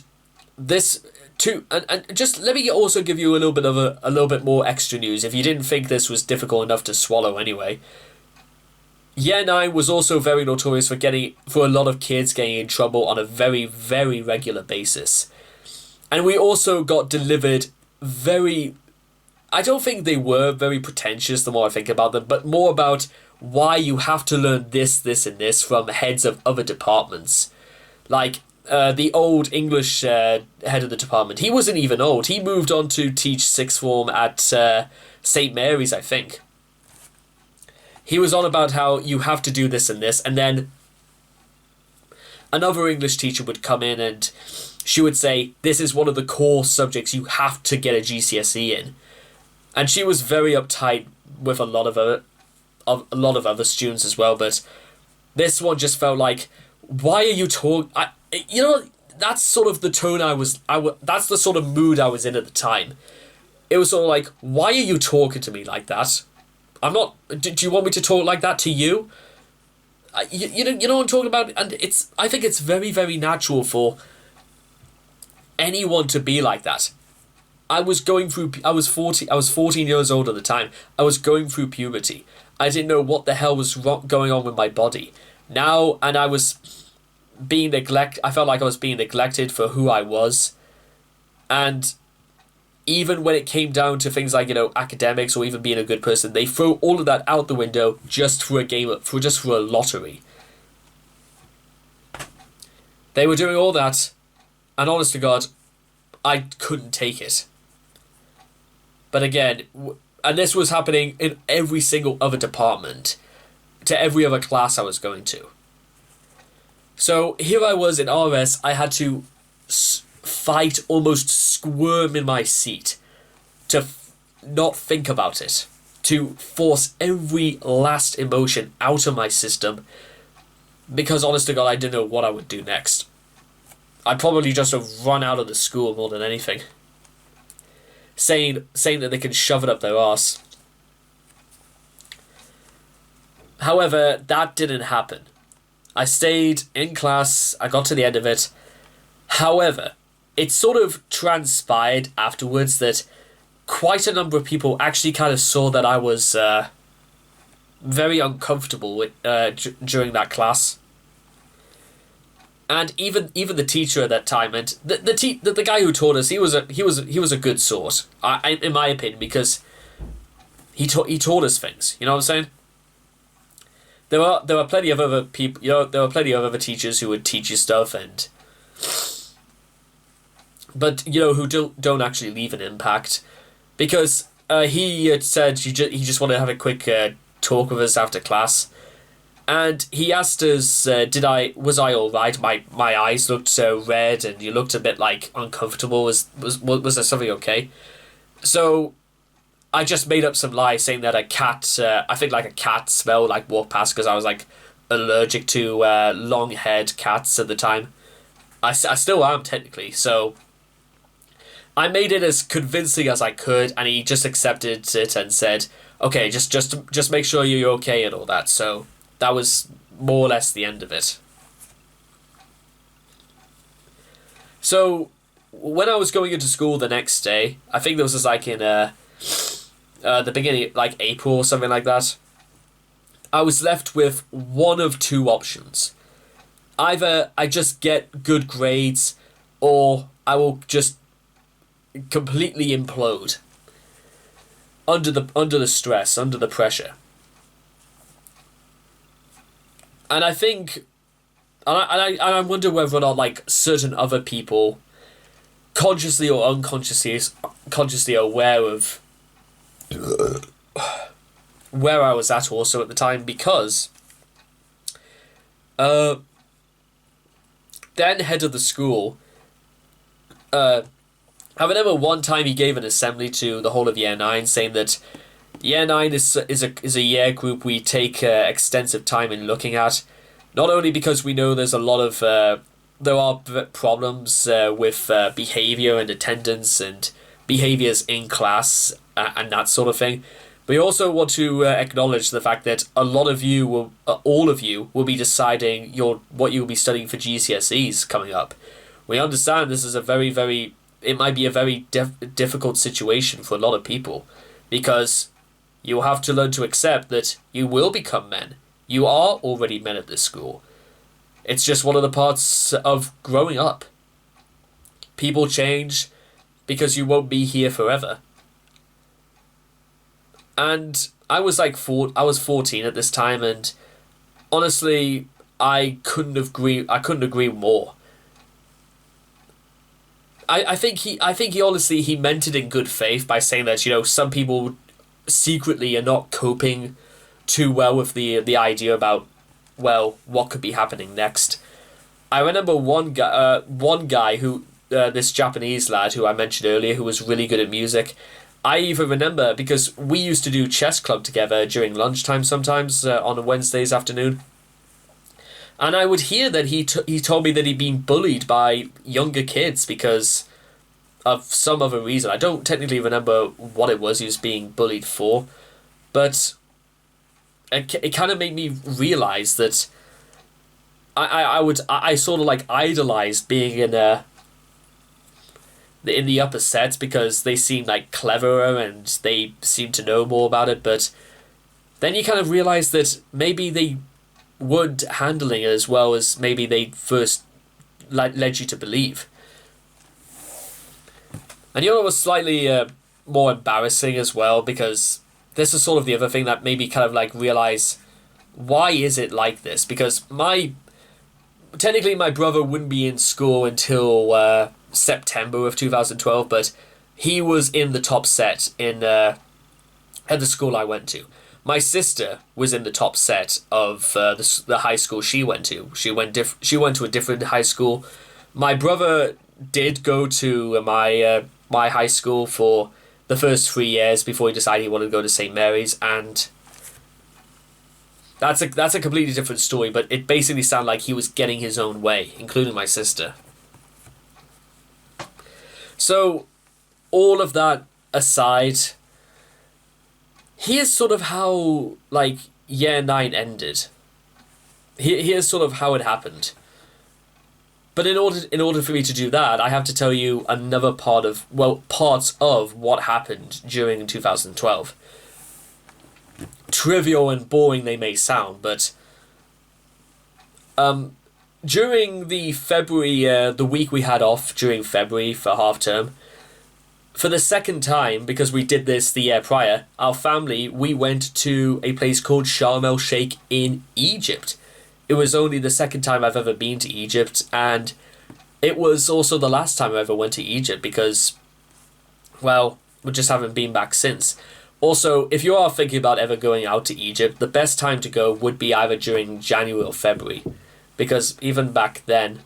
this too. And just let me also give you a little bit more extra news if you didn't think this was difficult enough to swallow anyway. Year 9 was also very notorious for a lot of kids getting in trouble on a very, very regular basis. And we also got delivered very... I don't think they were very pretentious the more I think about them, but more about why you have to learn this, this, and this from heads of other departments. Like, the old English head of the department, he wasn't even old. He moved on to teach sixth form at St. Mary's, I think. He was on about how you have to do this and this, and then another English teacher would come in and she would say, this is one of the core subjects you have to get a GCSE in. And she was very uptight with a lot of other students as well, but this one just felt like, why are you talking... You know, that's sort of the tone that's the sort of mood I was in at the time. It was sort of like, why are you talking to me like that? I'm not... Do you want me to talk like that to you? You know what I'm talking about? And I think it's very, very natural for anyone to be like that. I was 14 years old at the time. I was going through puberty. I didn't know what the hell was going on with my body. Now, and I was being neglected. I felt like I was being neglected for who I was. And even when it came down to things like, academics or even being a good person, they throw all of that out the window just for a lottery. They were doing all that, and honest to God, I couldn't take it. But again, and this was happening in every single other department, to every other class I was going to. So here I was in RS, I had to fight, almost squirm in my seat to not think about it, to force every last emotion out of my system, because honest to God, I didn't know what I would do next. I'd probably just have run out of the school more than anything, saying that they can shove it up their arse. However, that didn't happen. I stayed in class, I got to the end of it. However, it sort of transpired afterwards that quite a number of people actually kind of saw that I was very uncomfortable during that class. And even the teacher at that time, and the guy who taught us, he was a good sort, in my opinion, because he taught us things. You know what I'm saying? There were plenty of other people. There were plenty of other teachers who would teach you stuff, but who don't actually leave an impact, because he had said he just wanted to have a quick talk with us after class, and he asked us, was I all right? My eyes looked so red, and you looked a bit like uncomfortable. Was there something okay? So I just made up some lie saying that a cat smell walked past, because I was allergic to long-haired cats at the time. I still am technically, so I made it as convincing as I could, and he just accepted it and said, okay, just make sure you're okay and all that. So that was more or less the end of it. So when I was going into school the next day, I think this was in the beginning, April or something like that, I was left with one of two options. Either I just get good grades, or I will just completely implode under the stress, under the pressure. And I think, and I wonder whether or not certain other people, consciously or unconsciously aware of where I was at also at the time, because then head of the school, I remember one time he gave an assembly to the whole of Year 9 saying that Year 9 is a year group we take extensive time in looking at, not only because we know there's a lot of there are problems with behaviour and attendance and behaviours in class and that sort of thing, but we also want to acknowledge the fact that all of you will be deciding what you'll be studying for GCSEs coming up. We understand this is it might be a very difficult situation for a lot of people, because you have to learn to accept that you will become men. You are already men at this school. It's just one of the parts of growing up. People change, because you won't be here forever. And I was I was 14 at this time, and honestly, I couldn't agree more. I think he honestly he meant it in good faith by saying that, some people secretly are not coping too well with the idea about, well, what could be happening next. I remember one guy who this Japanese lad who I mentioned earlier, who was really good at music. I even remember because we used to do chess club together during lunchtime sometimes on a Wednesday's afternoon. And I would hear that he told me that he'd been bullied by younger kids because of some other reason. I don't technically remember what it was he was being bullied for, but it kind of made me realize that I sort of like idolized being in the upper sets because they seemed like cleverer and they seemed to know more about it. But then you kind of realize that maybe they weren't handling it as well as maybe they first led you to believe. And it was slightly more embarrassing as well, because this is sort of the other thing that made me kind of like realize, why is it like this? Because technically my brother wouldn't be in school until September of 2012, but he was in the top set at the school I went to. My sister was in the top set of the high school she went to. She went to a different high school. My brother did go to my high school for the first 3 years before he decided he wanted to go to St. Mary's, and that's a completely different story. But it basically sounded like he was getting his own way, including my sister. So, all of that aside, here's sort of how, like, year 9 ended. Here's sort of how it happened. But in order for me to do that, I have to tell you another parts of what happened during 2012. Trivial and boring they may sound, but during the week we had off during February for half term, for the second time, because we did this the year prior, our family, we went to a place called Sharm el Sheikh in Egypt. It was only the second time I've ever been to Egypt, and it was also the last time I ever went to Egypt because, well, we just haven't been back since. Also, if you are thinking about ever going out to Egypt, the best time to go would be either during January or February, because even back then,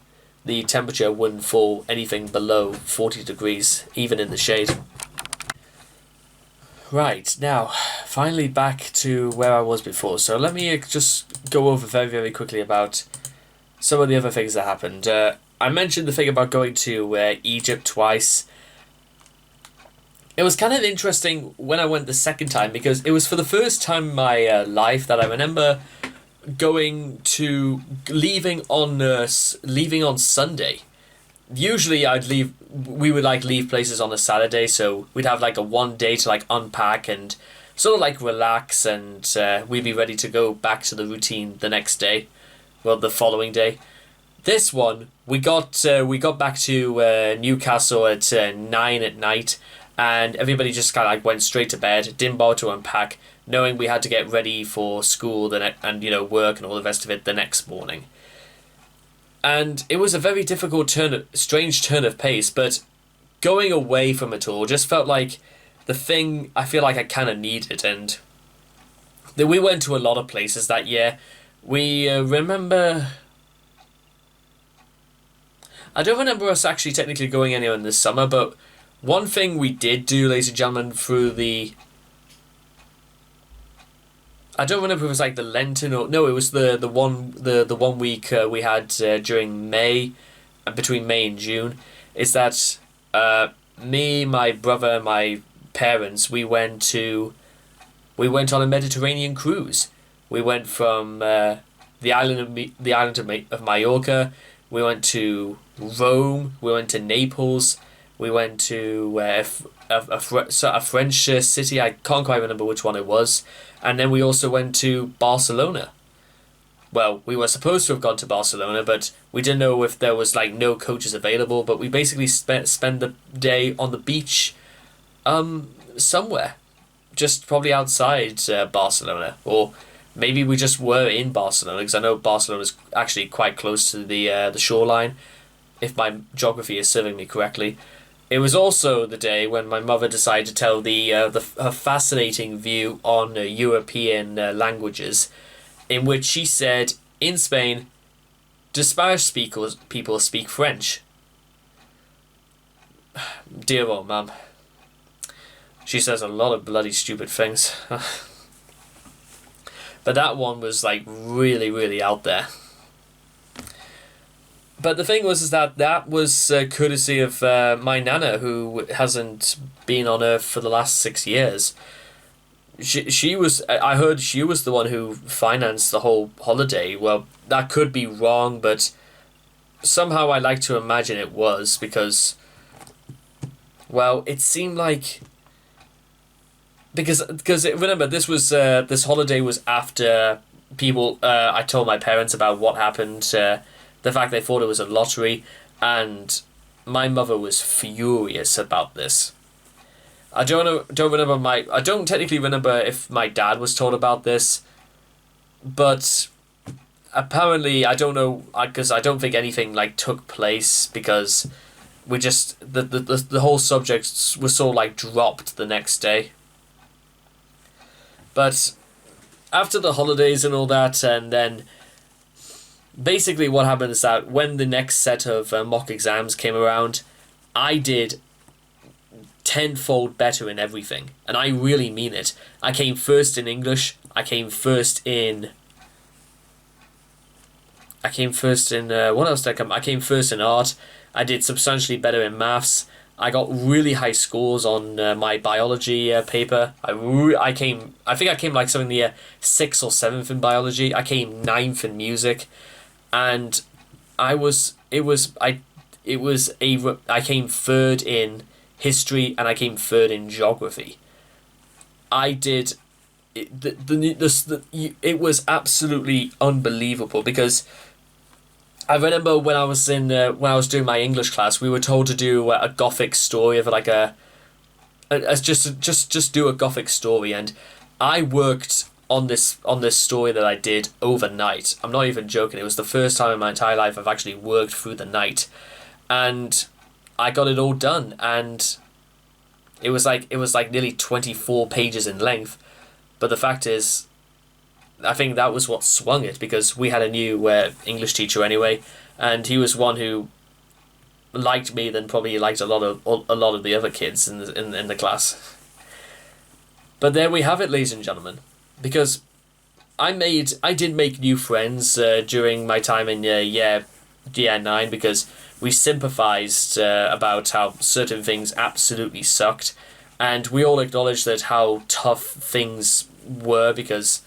the temperature wouldn't fall anything below 40 degrees, even in the shade. Right, now, finally back to where I was before. So let me just go over very, very quickly about some of the other things that happened. I mentioned the thing about going to Egypt twice. It was kind of interesting when I went the second time, because it was for the first time in my life that I remember leaving on Sunday. Usually we would leave places on a Saturday, so we'd have like a one day to unpack and sort of relax, and we'd be ready to go back to the routine the next day, well, the following day. This one, we got back to Newcastle at 9 at night, and everybody just kind of went straight to bed, didn't bother to unpack, knowing we had to get ready for school and work and all the rest of it the next morning. And it was a very difficult strange turn of pace, but going away from it all just felt like the thing I feel like I kind of needed. And then we went to a lot of places that year. We remember... I don't remember us actually technically going anywhere in the summer, but one thing we did do, ladies and gentlemen, through the... I don't remember if it was the Lenten or... No, it was the 1 week we had during May, between May and June, is that me, my brother, my parents, we went on a Mediterranean cruise. We went from the island of Mallorca. We went to Rome. We went to Naples. We went to a French city. I can't quite remember which one it was. And then we also went to Barcelona. well, we were supposed to have gone to Barcelona, but we didn't know if there was like no coaches available. But we basically spent the day on the beach, somewhere, just probably outside Barcelona, or maybe we just were in Barcelona, because I know Barcelona is actually quite close to the shoreline, if my geography is serving me correctly. It was also the day when my mother decided to tell her fascinating view on European languages, in which she said, in Spain, do Spanish people speak French? Dear old mum. She says a lot of bloody stupid things. But that one was like really, really out there. But the thing was is that was courtesy of my nana, who hasn't been on Earth for the last 6 years. She was, I heard she was the one who financed the whole holiday. Well, that could be wrong, but somehow I like to imagine it was, because, well, it seemed like, because remember, this holiday was after people, I told my parents about what happened, the fact they thought it was a lottery, and my mother was furious about this. I don't technically remember if my dad was told about this, but apparently I don't know, because I don't think anything like took place, because we just the whole subject was sort of like dropped the next day. But after the holidays and all that, and then basically what happened is that when the next set of mock exams came around, I did tenfold better in everything, and I really mean it. I came first in English. I came first in what else did I come? I came first in art. I did substantially better in maths. I got really high scores on my biology paper. I think I came like something near 6th or 7th in biology. I came 9th in music, and I came third in history, and I came third in geography. I did it was absolutely unbelievable, because I remember when I was doing my English class, we were told to do a Gothic story of like just do a Gothic story, and I worked on this story that I did overnight. I'm not even joking. It was the first time in my entire life I've actually worked through the night, and I got it all done, and it was like nearly 24 pages in length. But the fact is, I think that was what swung it, because we had a new English teacher anyway, and he was one who liked me than probably liked a lot of the other kids in the class. But there we have it, ladies and gentlemen, because I did make new friends during my time in year 9, because we sympathized about how certain things absolutely sucked, and we all acknowledged that how tough things were, because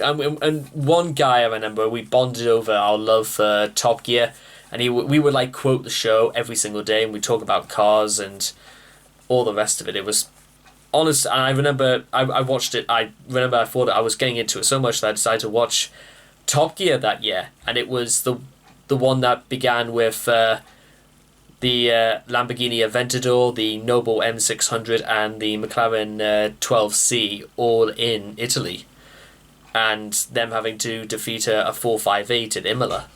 and one guy I remember, we bonded over our love for Top Gear, and we would like quote the show every single day, and we'd talk about cars and all the rest of it. It was honest, and I remember I watched it. I remember I thought I was getting into it so much that I decided to watch Top Gear that year, and it was the one that began with the Lamborghini Aventador, the Noble M600, and the McLaren 12C, all in Italy, and them having to defeat a 458 at Imola.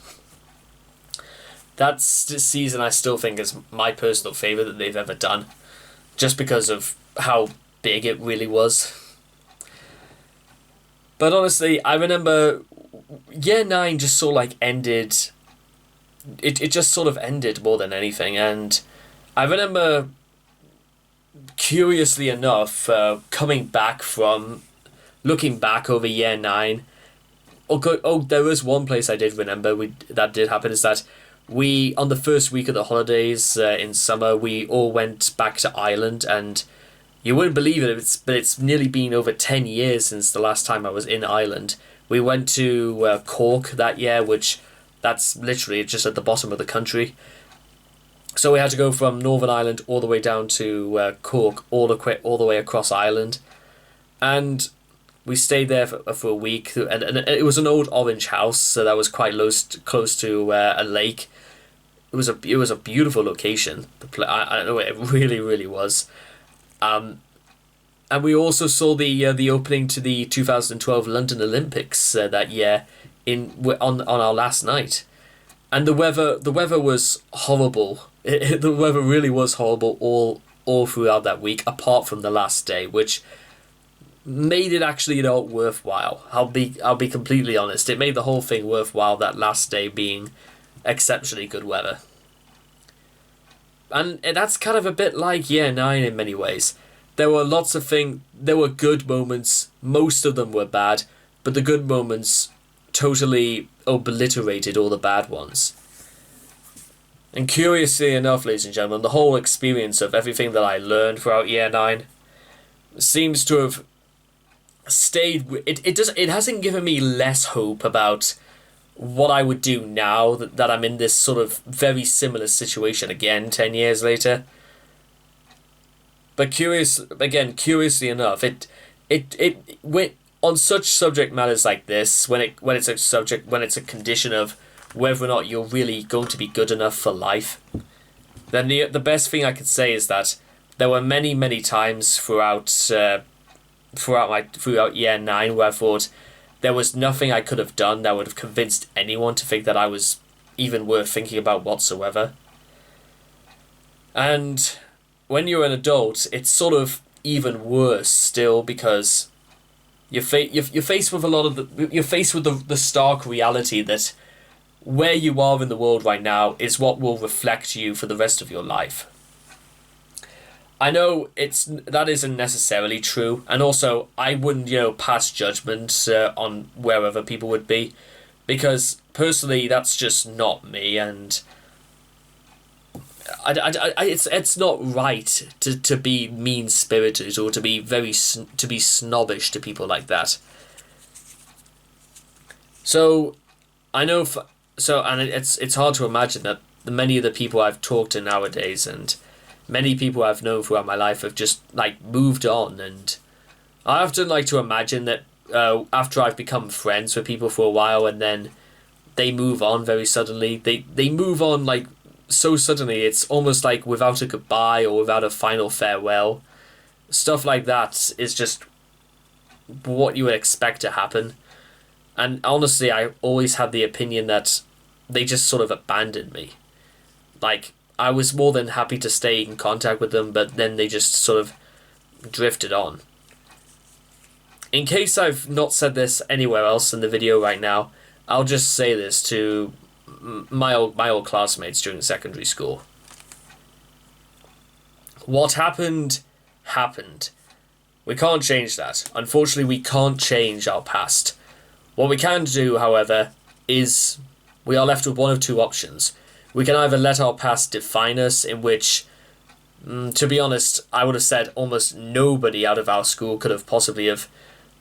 That season I still think is my personal favourite that they've ever done, just because of how big it really was. But honestly, I remember year 9 just sort of like ended. It just sort of ended more than anything, and I remember, curiously enough, coming back from looking back over year 9. There was one place I did remember that did happen, is that we, on the first week of the holidays in summer, we all went back to Ireland, and you wouldn't believe it, but it's nearly been over 10 years since the last time I was in Ireland. We went to Cork that year, which that's literally just at the bottom of the country. So we had to go from Northern Ireland all the way down to Cork, all the way across Ireland. And we stayed there for a week, and it was an old orange house, so that was quite close to a lake. It was a beautiful location. I know it really was. And we also saw the opening to the 2012 London Olympics that year on our last night, and the weather was horrible. The weather really was horrible all throughout that week, apart from the last day, which made it actually worthwhile. I'll be completely honest. It made the whole thing worthwhile, that last day being exceptionally good weather. And that's kind of a bit like Year 9 in many ways. There were lots of there were good moments, most of them were bad, but the good moments totally obliterated all the bad ones. And curiously enough, ladies and gentlemen, the whole experience of everything that I learned throughout Year 9 seems to have stayed. It hasn't given me less hope about what I would do now that I'm in this sort of very similar situation again 10 years later. But curiously enough, it went on such subject matters like this, when it's a condition of whether or not you're really going to be good enough for life, then the best thing I could say is that there were many times throughout Year 9 where I thought there was nothing I could have done that would have convinced anyone to think that I was even worth thinking about whatsoever. And when you're an adult, it's sort of even worse still, because you're faced with the stark reality that where you are in the world right now is what will reflect you for the rest of your life. I know that isn't necessarily true, and also I wouldn't pass judgment on where other people would be, because personally that's just not me, and it's not right to be mean spirited or to be snobbish to people like that. So I know and it's hard to imagine that many of the people I've talked to nowadays and many people I've known throughout my life have just moved on, and I often like to imagine that after I've become friends with people for a while and then they move on very suddenly, they move on so suddenly it's almost like without a goodbye or without a final farewell. Stuff like that is just what you would expect to happen. And honestly, I always had the opinion that they just sort of abandoned me. I was more than happy to stay in contact with them, but then they just sort of drifted on. In case I've not said this anywhere else in the video right now, I'll just say this to my old classmates during secondary school. What happened, happened. We can't change that. Unfortunately, we can't change our past. What we can do, however, is we are left with one of two options. We can either let our past define us, in which, to be honest, I would have said almost nobody out of our school could have possibly have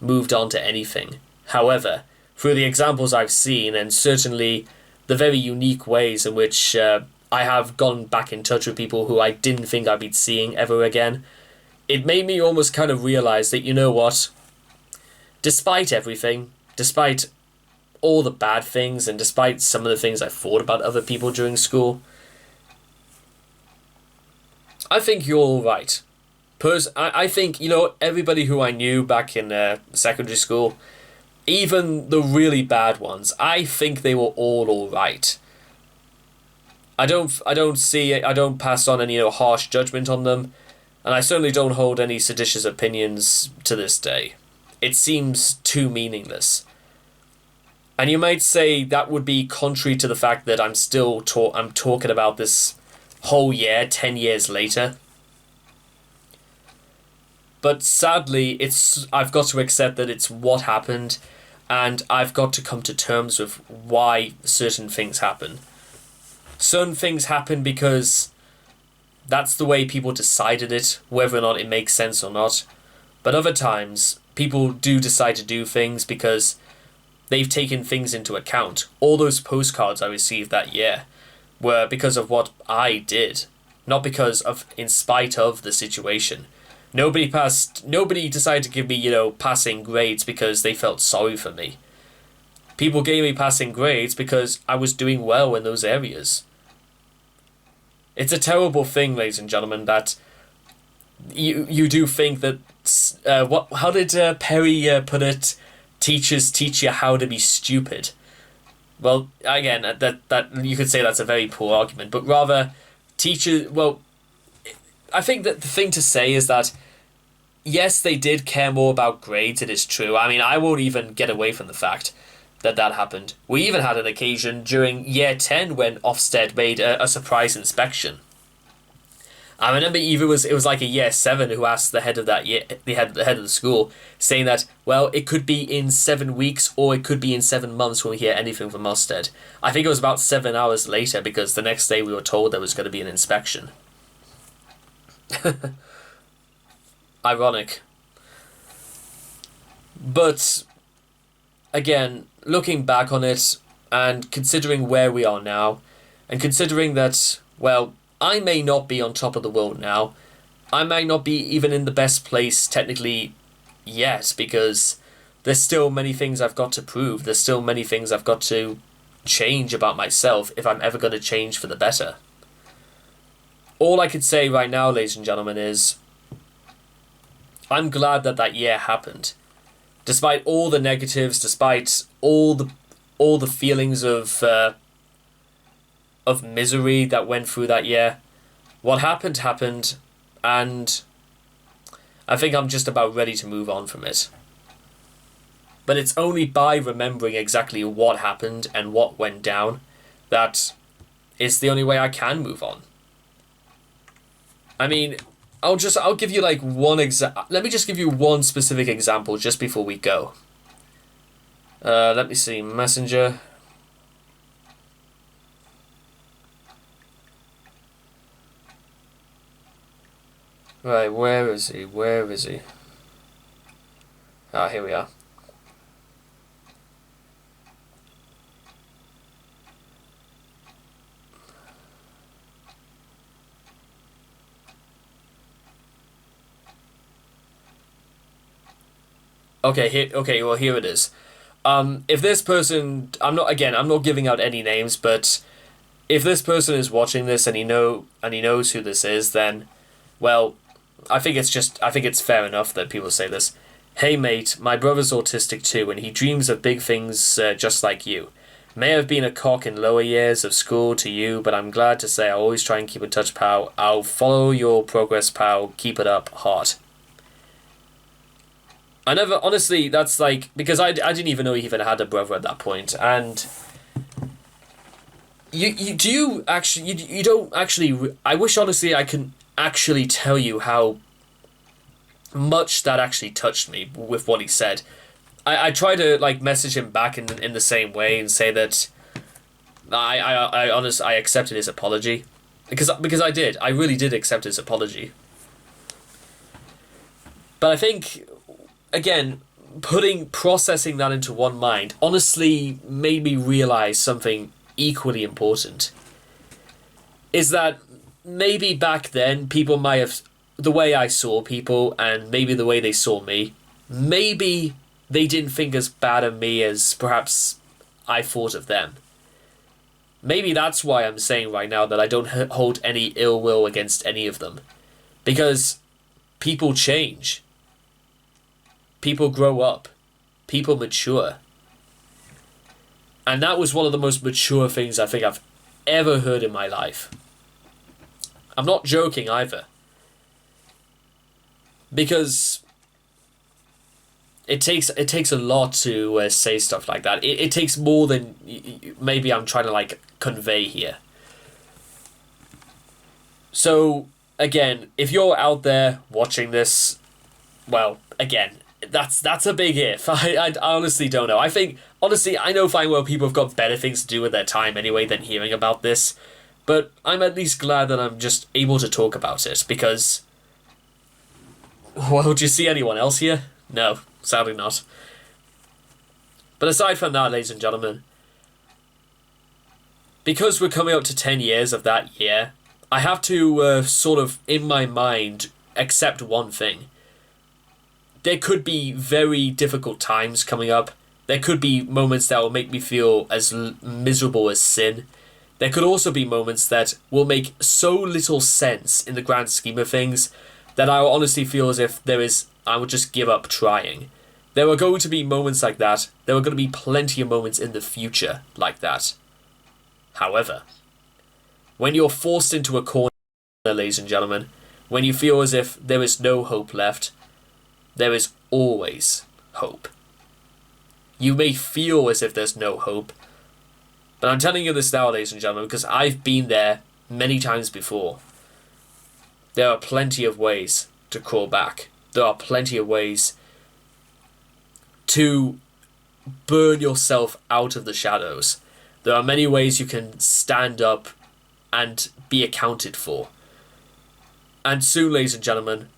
moved on to anything. However, through the examples I've seen, and certainly the very unique ways in which I have gone back in touch with people who I didn't think I'd be seeing ever again, it made me almost kind of realise that, you know what, despite everything, despite all the bad things, and despite some of the things I thought about other people during school, I think you're all right. I think, everybody who I knew back in secondary school, even the really bad ones, I think they were all right. I don't pass on any harsh judgment on them, and I certainly don't hold any seditious opinions to this day. It seems too meaningless. And you might say that would be contrary to the fact that I'm talking about this whole year 10 years later. But sadly, I've got to accept that it's what happened, and I've got to come to terms with why certain things happen. Certain things happen because that's the way people decided it, whether or not it makes sense or not. But other times, people do decide to do things because they've taken things into account. All those postcards I received that year were because of what I did, not because of, in spite of the situation. Nobody decided to give me, passing grades because they felt sorry for me. People gave me passing grades because I was doing well in those areas. It's a terrible thing, ladies and gentlemen, that you do think that how did Perry put it? Teachers teach you how to be stupid. Well, again, that you could say that's a very poor argument, but rather teachers. Well, I think that the thing to say is that yes, they did care more about grades. It is true. I mean, I won't even get away from the fact that happened. We even had an occasion during year 10 when Ofsted made a surprise inspection. I remember it was like a year 7 who asked the head of that year, the head of the school, saying that, well, it could be in 7 weeks or it could be in 7 months when we hear anything from Ofsted. I think it was about 7 hours later because the next day we were told there was going to be an inspection. Ironic. But again, looking back on it and considering where we are now, and considering that, well, I may not be on top of the world now, I might not be even in the best place technically yet, because there's still many things I've got to prove, there's still many things I've got to change about myself if I'm ever going to change for the better. All I could say right now, ladies and gentlemen, is I'm glad that year happened. Despite all the negatives, despite all the feelings of misery that went through that year, what happened, and I think I'm just about ready to move on from it. But it's only by remembering exactly what happened and what went down that it's the only way I can move on. I mean, I'll give you like one let me just give you one specific example just before we go. Let me see, Messenger. Right, where is he? Ah, here we are. Okay, well, here it is. If this person, I'm not giving out any names, but if this person is watching this and he knows who this is, then, well, I think it's fair enough that people say this. Hey mate, my brother's autistic too, and he dreams of big things just like you. May have been a cock in lower years of school to you, but I'm glad to say I always try and keep in touch, pal. I'll follow your progress, pal. Keep it up, heart. I never, honestly, that's like, because I didn't even know he even had a brother at that point, and you don't actually, I wish honestly I can actually tell you how much that actually touched me with what he said. I try to like message him back in the same way and say that I honestly I accepted his apology, because I really did accept his apology. But I think, again, processing that into one mind honestly made me realize something equally important. Is that maybe back then people might have, the way I saw people and maybe the way they saw me, maybe they didn't think as bad of me as perhaps I thought of them. Maybe that's why I'm saying right now that I don't hold any ill will against any of them. Because people change. People grow up. People mature. And that was one of the most mature things I think I've ever heard in my life. I'm not joking either. Because it takes a lot to say stuff like that. It takes more than maybe I'm trying to like convey here. So again, if you're out there watching this, well, again, that's a big if. I honestly don't know. I think, honestly, I know fine well people have got better things to do with their time anyway than hearing about this. But I'm at least glad that I'm just able to talk about it, because, well, do you see anyone else here? No, sadly not. But aside from that, ladies and gentlemen, because we're coming up to 10 years of that year, I have to sort of, in my mind, accept one thing. There could be very difficult times coming up. There could be moments that will make me feel as miserable as sin. There could also be moments that will make so little sense in the grand scheme of things that I will honestly feel as if I would just give up trying. There are going to be moments like that. There are going to be plenty of moments in the future like that. However, when you're forced into a corner, ladies and gentlemen, when you feel as if there is no hope left, there is always hope. You may feel as if there's no hope, but I'm telling you this now, ladies and gentlemen, because I've been there many times before. There are plenty of ways to crawl back. There are plenty of ways to burn yourself out of the shadows. There are many ways you can stand up and be accounted for. And soon, ladies and gentlemen,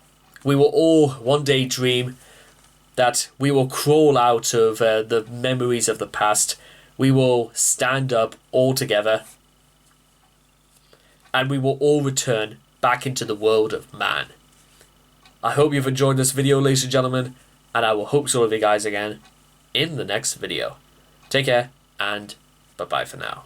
we will all one day dream that we will crawl out of the memories of the past. We will stand up all together, and we will all return back into the world of man. I hope you've enjoyed this video, ladies and gentlemen, and I will hope to see you guys again in the next video. Take care, and bye-bye for now.